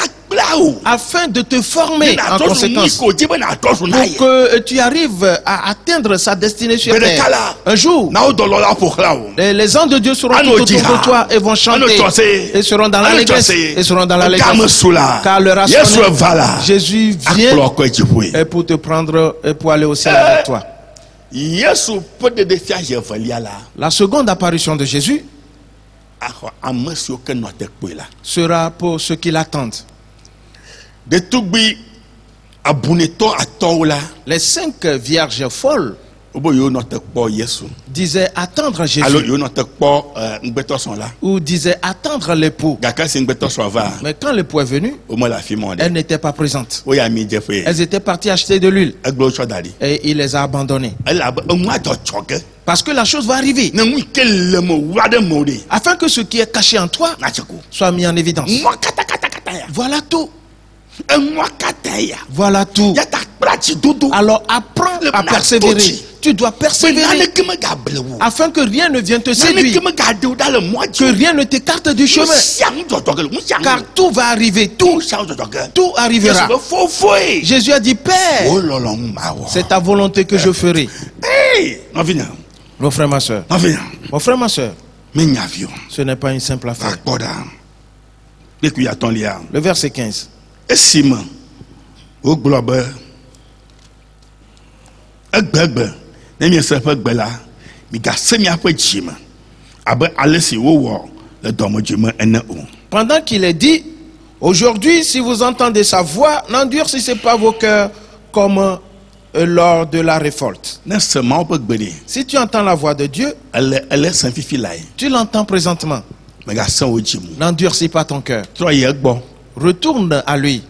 afin de te former en conséquence, pour que tu arrives à atteindre sa destinée sur terre. Un jour, les anges de Dieu seront tout autour de toi et vont chanter et seront dans l'allégresse car le rassemblement, Jésus vient et pour te prendre et pour aller au ciel avec toi. La seconde apparition de Jésus sera pour ceux qui l'attendent. Les 5 vierges folles disaient attendre Jésus ou disaient attendre l'époux. Mais quand l'époux est venu, elle n'était pas présente. Elles étaient parties acheter de l'huile et il les a abandonnées. Parce que la chose va arriver afin que ce qui est caché en toi soit mis en évidence. Voilà tout. Voilà tout. Alors apprends à persévérer. Tu dois persévérer afin que rien ne vienne te séduire, que rien ne t'écarte du chemin, car tout va arriver, tout arrivera. Jésus a dit, Père, c'est ta volonté que je ferai. Mon frère, ma soeur, ce n'est pas une simple affaire. Le verset 15. Pendant qu'il est dit, aujourd'hui, si vous entendez sa voix, n'endurcissez pas vos cœurs comme lors de la révolte. Si tu entends la voix de Dieu, tu l'entends présentement. N'endurcis pas ton cœur. Retourne à lui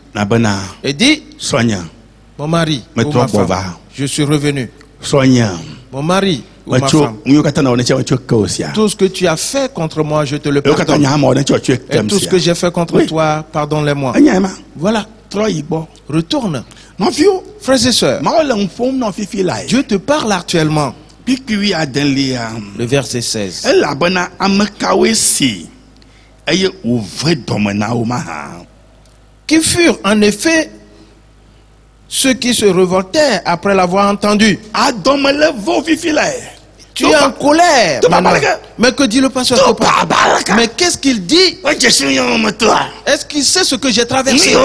et dis, mon mari ou ma femme, je suis revenu. Mon mari ou ma femme, tout ce que tu as fait contre moi, je te le pardonne. Et tout ce que j'ai fait contre toi, pardonne-le-moi. Voilà. Retourne. Frères et sœurs, Dieu te parle actuellement. Le verset 16. Qui furent en effet ceux qui se révoltèrent après l'avoir entendu. Tu es en colère. Mais que dit le pasteur? Mais qu'est-ce qu'il dit? Est-ce qu'il sait ce que j'ai traversé?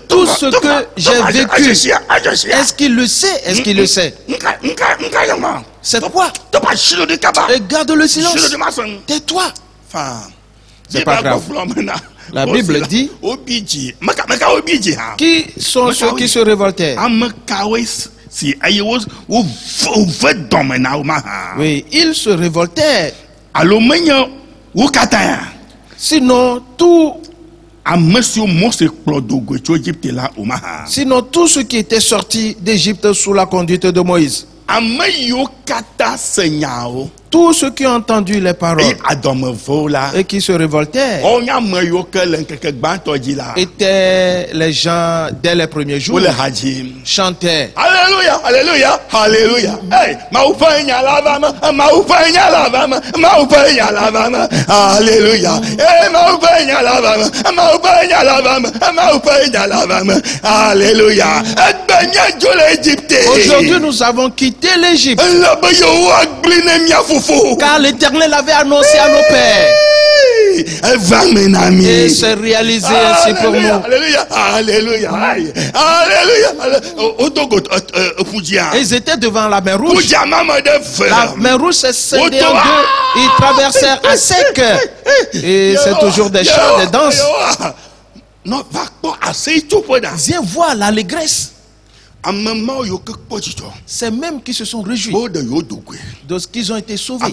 Tout ce que j'ai vécu. Est-ce qu'il le sait? Est-ce qu'il le sait? C'est quoi? Et garde le silence. Tais-toi. C'est pas grave. La Bible dit qui sont ceux qui se révoltèrent. Oui, ils se révoltèrent. Sinon tout ce qui était sorti d'Égypte sous la conduite de Moïse. Tous ceux qui ont entendu les paroles et qui se révoltèrent étaient les gens dès les premiers jours chantaient Alléluia, Alléluia, Alléluia. Hey, Alléluia. Alléluia. Aujourd'hui nous avons quitté l'Égypte car l'Éternel avait annoncé à nos pères. Et c'est réalisé ainsi pour nous. Alléluia, Alléluia, Alléluia. Ils étaient devant la mer Rouge. La mer Rouge s'est scindée en deux. Ils traversèrent à sec. Et c'est toujours des chants, des danses. Viens voir l'allégresse. C'est même qui se sont réjouis de ce qu'ils ont été sauvés.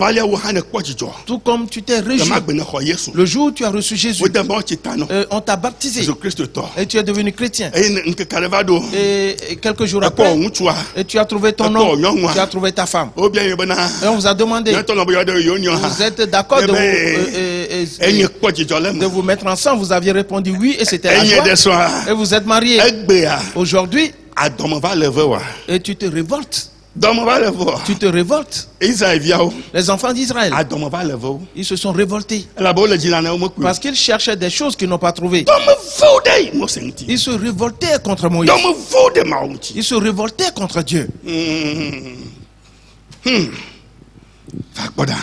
Tout comme tu t'es réjoui le jour où tu as reçu Jésus. On t'a baptisé et tu es devenu chrétien. Et quelques jours après, et tu as trouvé ton homme, tu as trouvé ta femme. Et on vous a demandé, vous êtes d'accord de vous mettre ensemble? Vous aviez répondu oui et c'était la joie. Et vous êtes mariés. Aujourd'hui, et tu te révoltes Tu te révoltes. Les enfants d'Israël, ils se sont révoltés parce qu'ils cherchaient des choses qu'ils n'ont pas trouvées. Ils se révoltaient contre Moïse. Ils se révoltaient contre Dieu. Tiens, voilà.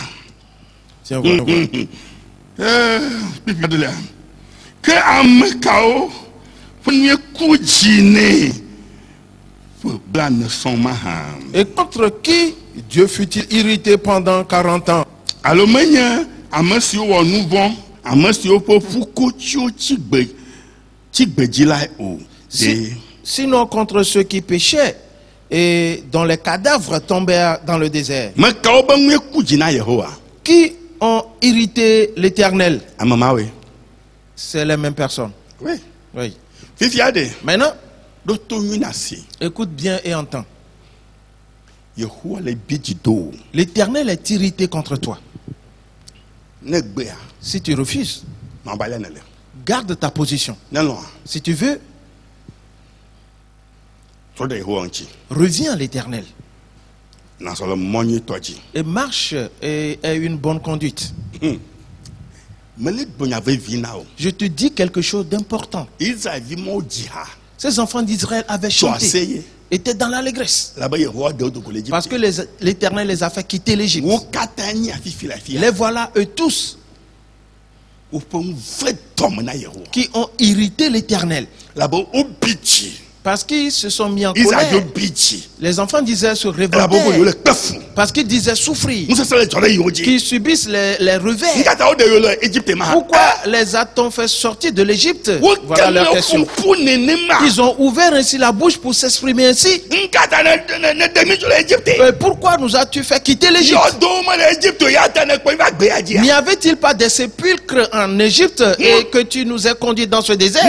Et contre qui Dieu fut-il irrité pendant 40 ans? Sinon contre ceux qui péchaient et dont les cadavres tombèrent dans le désert. Qui ont irrité l'Éternel? C'est les mêmes personnes. Oui. Oui. Maintenant, écoute bien et entends. L'Éternel est irrité contre toi. Si tu refuses, garde ta position. Si tu veux, reviens à l'Éternel et marche et aie une bonne conduite. Je te dis quelque chose d'important. Ces enfants d'Israël avaient chanté, étaient dans l'allégresse, parce que l'Éternel les a fait quitter l'Égypte. Les voilà eux tous qui ont irrité l'Éternel, parce qu'ils se sont mis en colère. Les enfants d'Israël se révoltaient parce qu'ils disaient souffrir, qu'ils subissent les revers. Pourquoi les a-t-on fait sortir de l'Égypte? Voilà leur question. Ils ont ouvert ainsi la bouche pour s'exprimer ainsi. Pourquoi nous as-tu fait quitter l'Égypte? N'y avait-il pas des sépulcres en Égypte et que tu nous as conduits dans ce désert?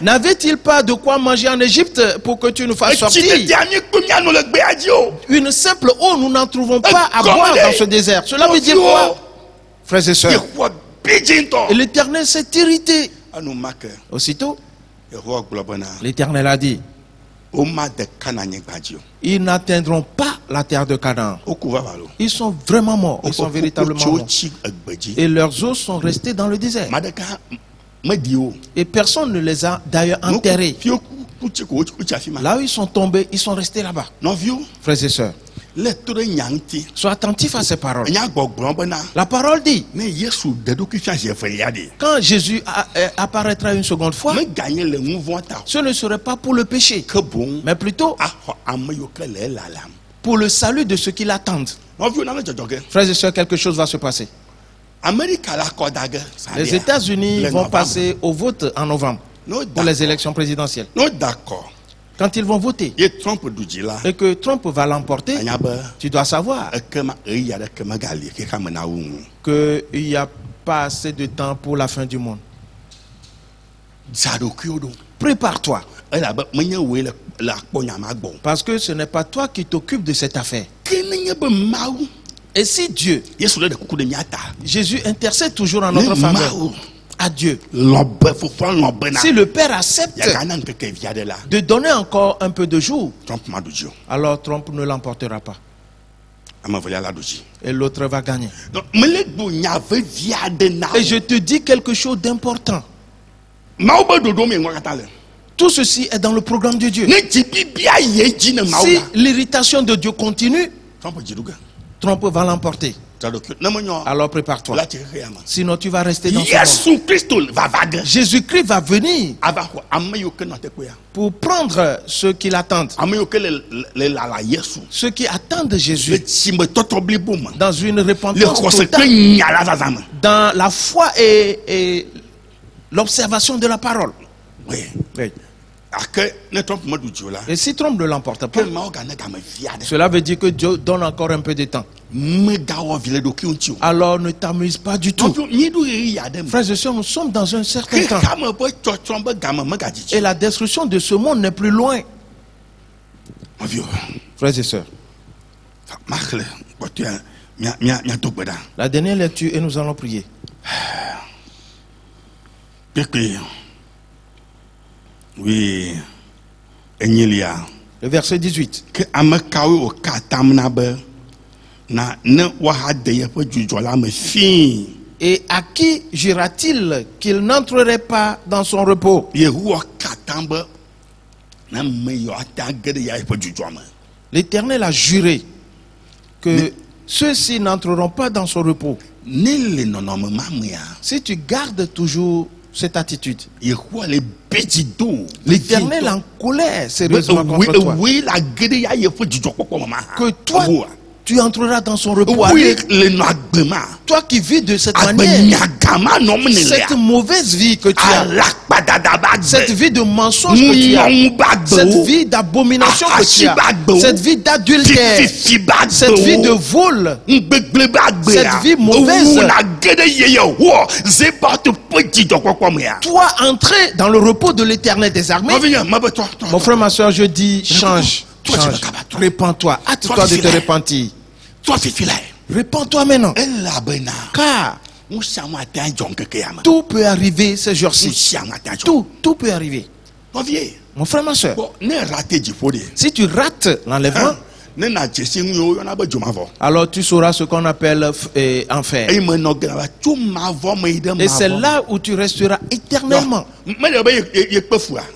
N'avait-il pas de quoi manger en Égypte pour que tu nous fasses sortir? Une simple eau, nous n'en trouvons pas à boire dans ce désert. Cela veut dire quoi, frères et sœurs? Et l'Éternel s'est irrité. Aussitôt, l'Éternel a dit: ils n'atteindront pas la terre de Canaan. Ils sont vraiment morts. Ils sont véritablement morts. Et leurs os sont restés dans le désert. Et personne ne les a d'ailleurs enterrés. Là où ils sont tombés, ils sont restés là-bas. Frères et sœurs, sois attentif à ces paroles. La parole dit, quand Jésus apparaîtra une seconde fois, ce ne serait pas pour le péché, mais plutôt pour le salut de ceux qui l'attendent. Frères et sœurs, quelque chose va se passer. Les États-Unis vont passer au vote en novembre pour les élections présidentielles. Quand ils vont voter et que Trump va l'emporter, tu dois savoir qu'il n'y a pas assez de temps pour la fin du monde. Prépare-toi. Parce que ce n'est pas toi qui t'occupes de cette affaire. Et si Dieu, Jésus intercède toujours en notre faveur à Dieu, si le Père accepte de donner encore un peu de jour, alors Trump ne l'emportera pas. Et l'autre va gagner. Et je te dis quelque chose d'important. Tout ceci est dans le programme de Dieu. Si l'irritation de Dieu continue, Trump va l'emporter. Alors prépare-toi. Sinon tu vas rester dans ce monde. Jésus-Christ va venir pour prendre ceux qui l'attendent. Ceux qui attendent Jésus dans une repentance totale, dans la foi et l'observation de la parole. Oui. Et si Trump ne l'emporte pas, cela veut dire que Dieu donne encore un peu de temps. Alors ne t'amuse pas du tout. Frères et sœurs, nous sommes dans un certain temps. Et la destruction de ce monde n'est plus loin. Frères et sœurs, la dernière lecture et nous allons prier. Oui, Le verset 18. Et à qui jura-t-il qu'il n'entrerait pas dans son repos? L'Éternel a juré que ceux-ci n'entreront pas dans son repos. Si tu gardes toujours cette attitude, l'Éternel en colère sérieusement contre toi. Que toi, tu entreras dans son repos. Toi qui vis de cette manière, cette mauvaise vie que tu as, cette vie de mensonge que tu as, cette vie d'abomination que tu as, cette vie d'adultère, cette vie de vol, cette vie mauvaise, toi entrer dans le repos de l'Éternel des armées. Mon frère, ma soeur, je dis change. Répands-toi, hâte-toi de te repentir. Répands-toi maintenant. Car tout peut arriver ces jours-ci. Tout peut arriver. Mon frère, ma soeur, si tu rates l'enlèvement, alors tu sauras ce qu'on appelle enfer. Et c'est là où tu resteras éternellement.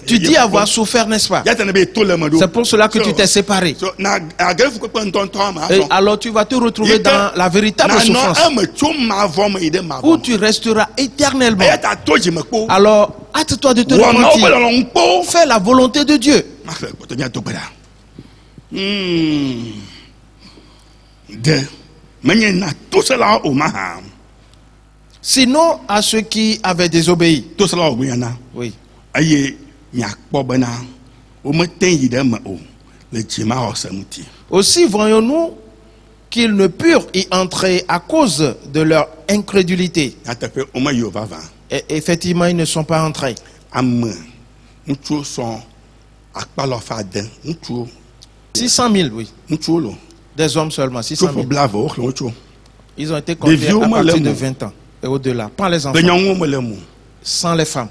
Tu dis avoir souffert, n'est-ce pas? C'est pour cela que tu t'es séparé. Et alors tu vas te retrouver dans la véritable souffrance, où tu resteras éternellement. Alors hâte-toi de te repentir. Fais la volonté de Dieu. Sinon, à ceux qui avaient désobéi. Oui. Aussi voyons-nous qu'ils ne purent y entrer à cause de leur incrédulité. Et effectivement, ils ne sont pas entrés. 600 000, oui. Des hommes seulement, 600 000. Ils ont été comptés à partir de 20 ans et au-delà. Pas les enfants. Sans les femmes.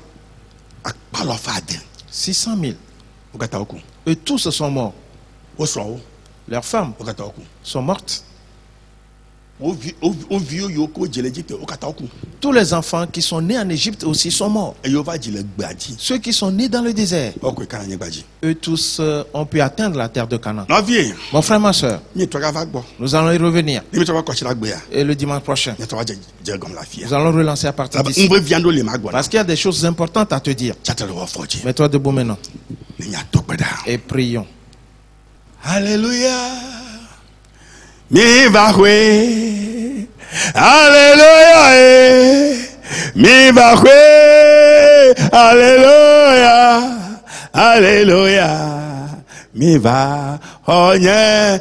600 000. Et tous sont morts. Leurs femmes sont mortes. Tous les enfants qui sont nés en Égypte aussi sont morts. Ceux qui sont nés dans le désert, eux tous ont pu atteindre la terre de Canaan. Mon frère, ma soeur, nous allons y revenir. Et le dimanche prochain, nous allons relancer à partir d'ici. Parce qu'il y a des choses importantes à te dire. Mets-toi debout maintenant. Et prions. Alléluia. Mi va jouer, alléluia, mi va jouer, alléluia, alléluia, mi va honye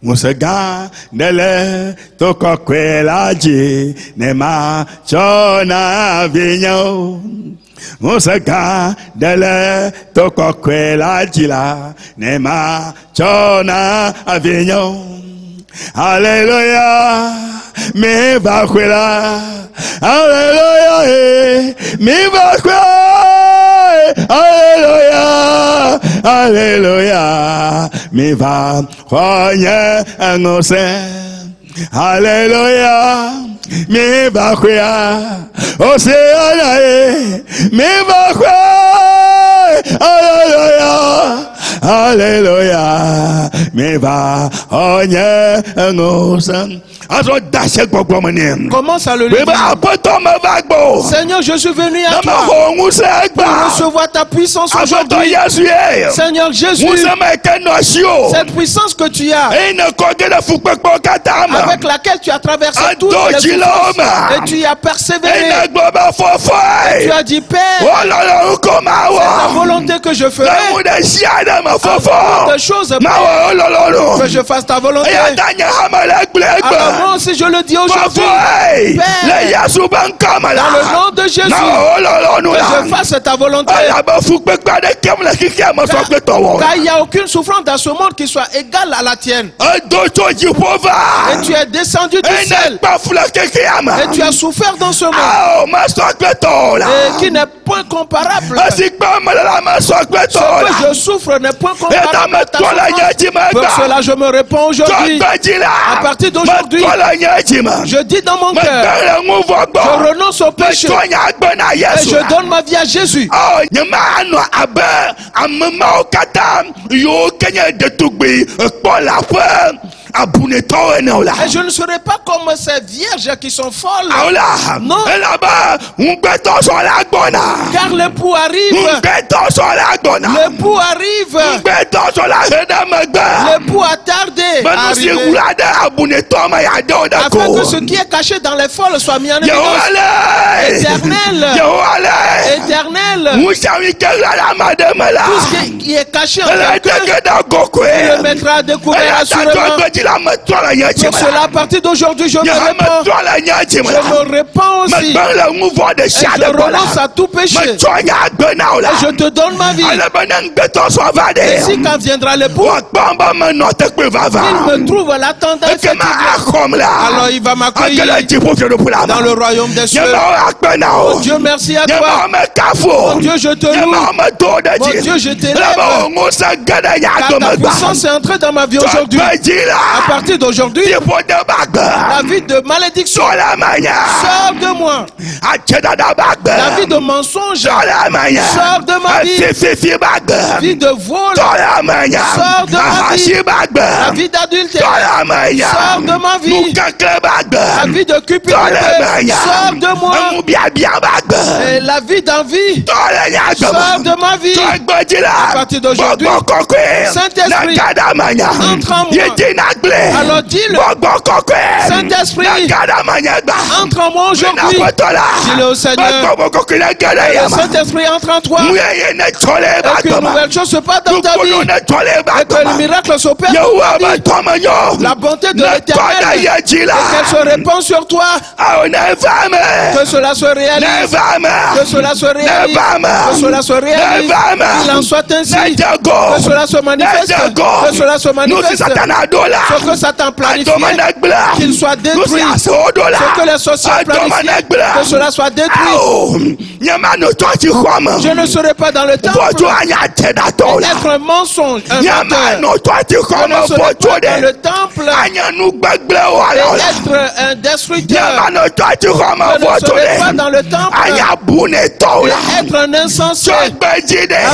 Musaga dele toko kwelaji nema chona vinyo. Musaga dele toko kwelaji la nema chona vinyo. Alléluia, mi va kwela. Alléluia, mi va kwela. Alléluia, alléluia, mi va croire en nos saints. Alléluia, mi va croire au Seigneur, mi va croire. Alléluia, alléluia, mi va croire en nos saints. Commence à le lire. Seigneur, je suis venu à toi pour recevoir ta puissance aujourd'hui. Seigneur Jésus, cette puissance que tu as, avec laquelle tu as traversé toutes les souffrances, et tu y as persévéré, et tu as dit, Père, c'est ta volonté que je ferai, des choses, que je fasse ta volonté. Alors moi aussi je le dis aujourd'hui, Père, dans le nom de Jésus, que je fasse ta volonté. Car il n'y a aucune souffrance dans ce monde qui soit égale à la tienne. Et tu es descendu du ciel, et tu as souffert dans ce monde, et qui n'est point comparable. Ce que je souffre n'est point comparable à ta souffrance. Pour cela je me réponds aujourd'hui. À partir d'aujourd'hui, je dis dans mon cœur, je renonce au péché et je donne ma vie à Jésus. Et je ne serai pas comme ces vierges qui sont folles. Non. Car l'époux arrive. L'époux arrive. L'époux a tardé à arriver. Afin que ce qui est caché dans les folles soit mis en évidence. Éternel. Éternel. Tout ce qui est caché en quelqu'un, il le mettra à découvert assurément. Pour cela, à partir d'aujourd'hui, je me répands. Je me répands aussi. Et je renonce à tout péché. Et je te donne ma vie. Et si quand viendra l'époux, il me trouve l'attendant effectivement, alors il va m'accueillir dans le royaume des cieux. Oh Dieu, merci à toi. Oh Dieu, je te loue. Oh Dieu, je t'élève. Car ta puissance est entrée dans ma vie aujourd'hui. À partir d'aujourd'hui, la vie de malédiction sort de moi. La vie de mensonge sort de ma vie. La vie de vol sort de ma vie. La vie d'adultère sort de ma vie. La vie de cupidité sort de moi. Et la vie d'envie sort de ma vie. À partir d'aujourd'hui, Saint-Esprit, entre en moi. Alors dis-le. Saint-Esprit, entre en moi aujourd'hui. Dis-le au Seigneur. Le Saint-Esprit entre en toi. Et que une nouvelle chose se passe dans ta vie. Et que le miracle s'opère dans ta vie. La bonté de l'Éternel. Et qu'elle se répand sur toi. Que cela se réalise. Que cela se réalise. Que cela se réalise. Qu'il en soit ainsi. Que cela se manifeste. Que cela se manifeste. Ce que Satan planifie, qu'il soit détruit. Ce que les sorciers planifient, que cela soit détruit. Je ne serai pas dans le temple être un mensonge, un menteur. Je ne serai pas dans le temple être un destructeur. Je ne serai pas dans le temple être un insensé. À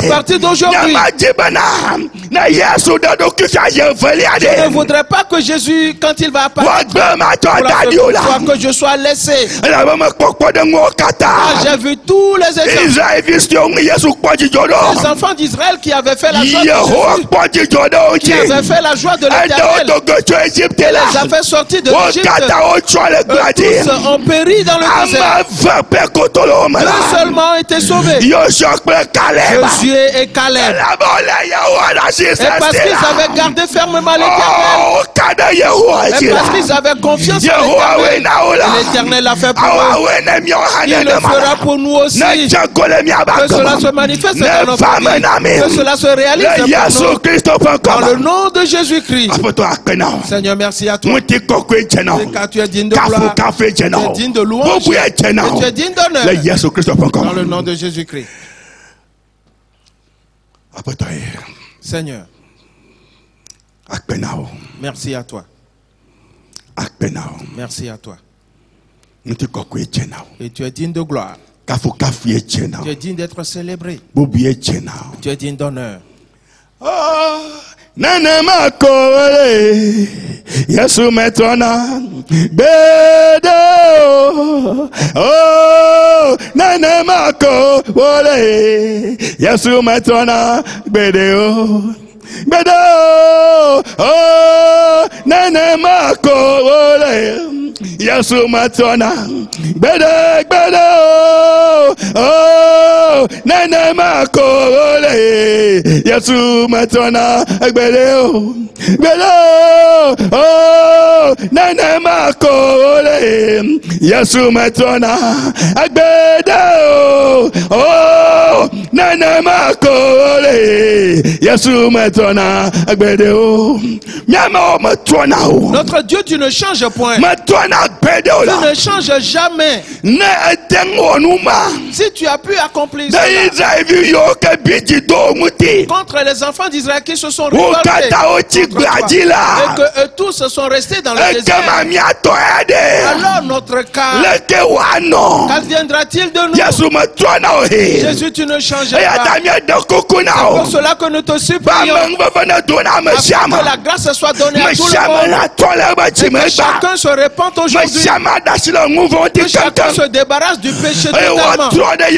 partir d'aujourd'hui, je ne voudrais pas que Jésus, quand il va apparaître, que je sois laissé. J'ai vu tous les exemples. Les enfants d'Israël qui avaient fait la joie de Jésus, qui avaient fait la joie de l'Éternel, qui les a fait sortir de l'Égypte. Tous ont péri dans le désert. Deux seulement ont été sauvés. Josué et Caleb. Et parce qu'ils avaient gardé fermement l'Éternel. Et parce qu'ils avaient confiance en l'Éternel. L'Éternel a fait pour eux. Il le fera pour nous aussi. Que cela se manifeste dans notre vie. Que cela se réalise dans le nom de Jésus-Christ. Seigneur, merci à toi. Car tu es digne de gloire. Tu es digne de louange. Et tu es digne d'honneur. Dans le nom de Jésus-Christ. Seigneur, merci à toi. Merci à toi. Et tu es digne de gloire. Tu es digne d'être célébré. Tu es digne d'honneur. Nanema kole Yesu metona bedo oh nanema kole Yesu metona bedo oh nanema kole Yesu matona bedo oh nanema kole Yesu matona bedo oh nanema kole Yesu matona agbedo oh nana makole Yesu matona agbedo miama matona. Notre Dieu, tu ne changes point. Matona agbedo la. Tu ne changes jamais. Na etengo numa. Si tu as pu accomplir cela contre les enfants d'Israël qui se sont révoltés et que eux tous se sont restés dans le désert, alors notre cas, qu'adviendra-t-il de nous? Jésus, tu ne changes pas. C'est pour cela que nous te supplions afin que la grâce soit donnée à tout le monde et que chacun se répande aujourd'hui, que chacun se débarrasse du péché totalement et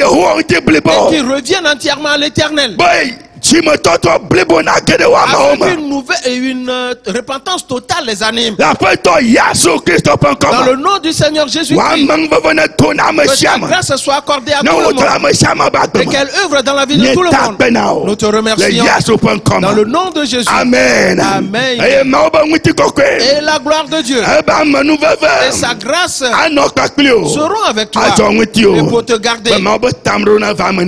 qui reviennent entièrement à l'Éternel. Une repentance totale les anime. Dans le nom du Seigneur Jésus-Christ, que ta grâce soit accordée à tout le monde et qu'elle œuvre dans la vie de tout le monde. Nous te remercions dans le nom de Jésus. Amen. Amen. Et la gloire de Dieu et sa grâce seront avec toi et pour te garder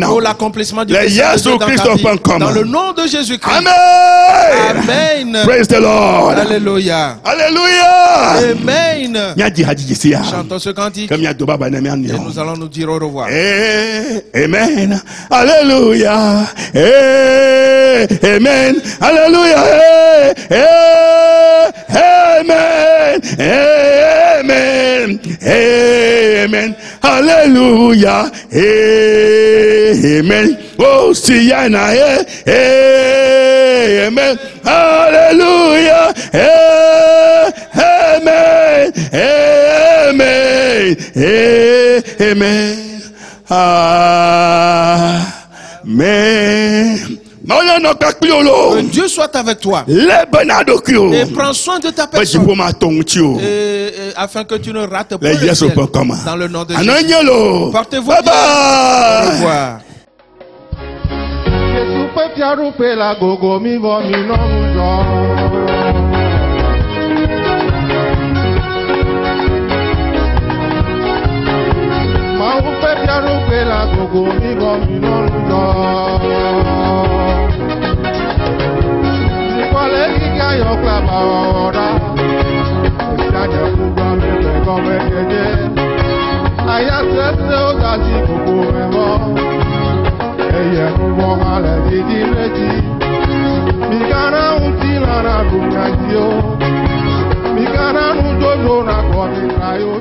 pour l'accomplissement du péché dans ta vie. Dans le nom de Jésus-Christ. Amen. Amen. Praise the Lord. Alléluia. Alléluia. Amen. Chantons ce cantique et nous allons nous dire au revoir. Amen. Alléluia. Amen. Alléluia. Amen. Amen. Amen. Alléluia. Amen. Oh, Siana, amen. Alléluia. Amen. Amen. Amen. Amen. Que Dieu soit avec toi et prends soin de ta personne afin que tu ne rates pas le ciel. Dans le nom de Jésus. Portez-vous bien. Au revoir. Mikana untilana dunyanjio, mikana unjojo na kwa mitrayo.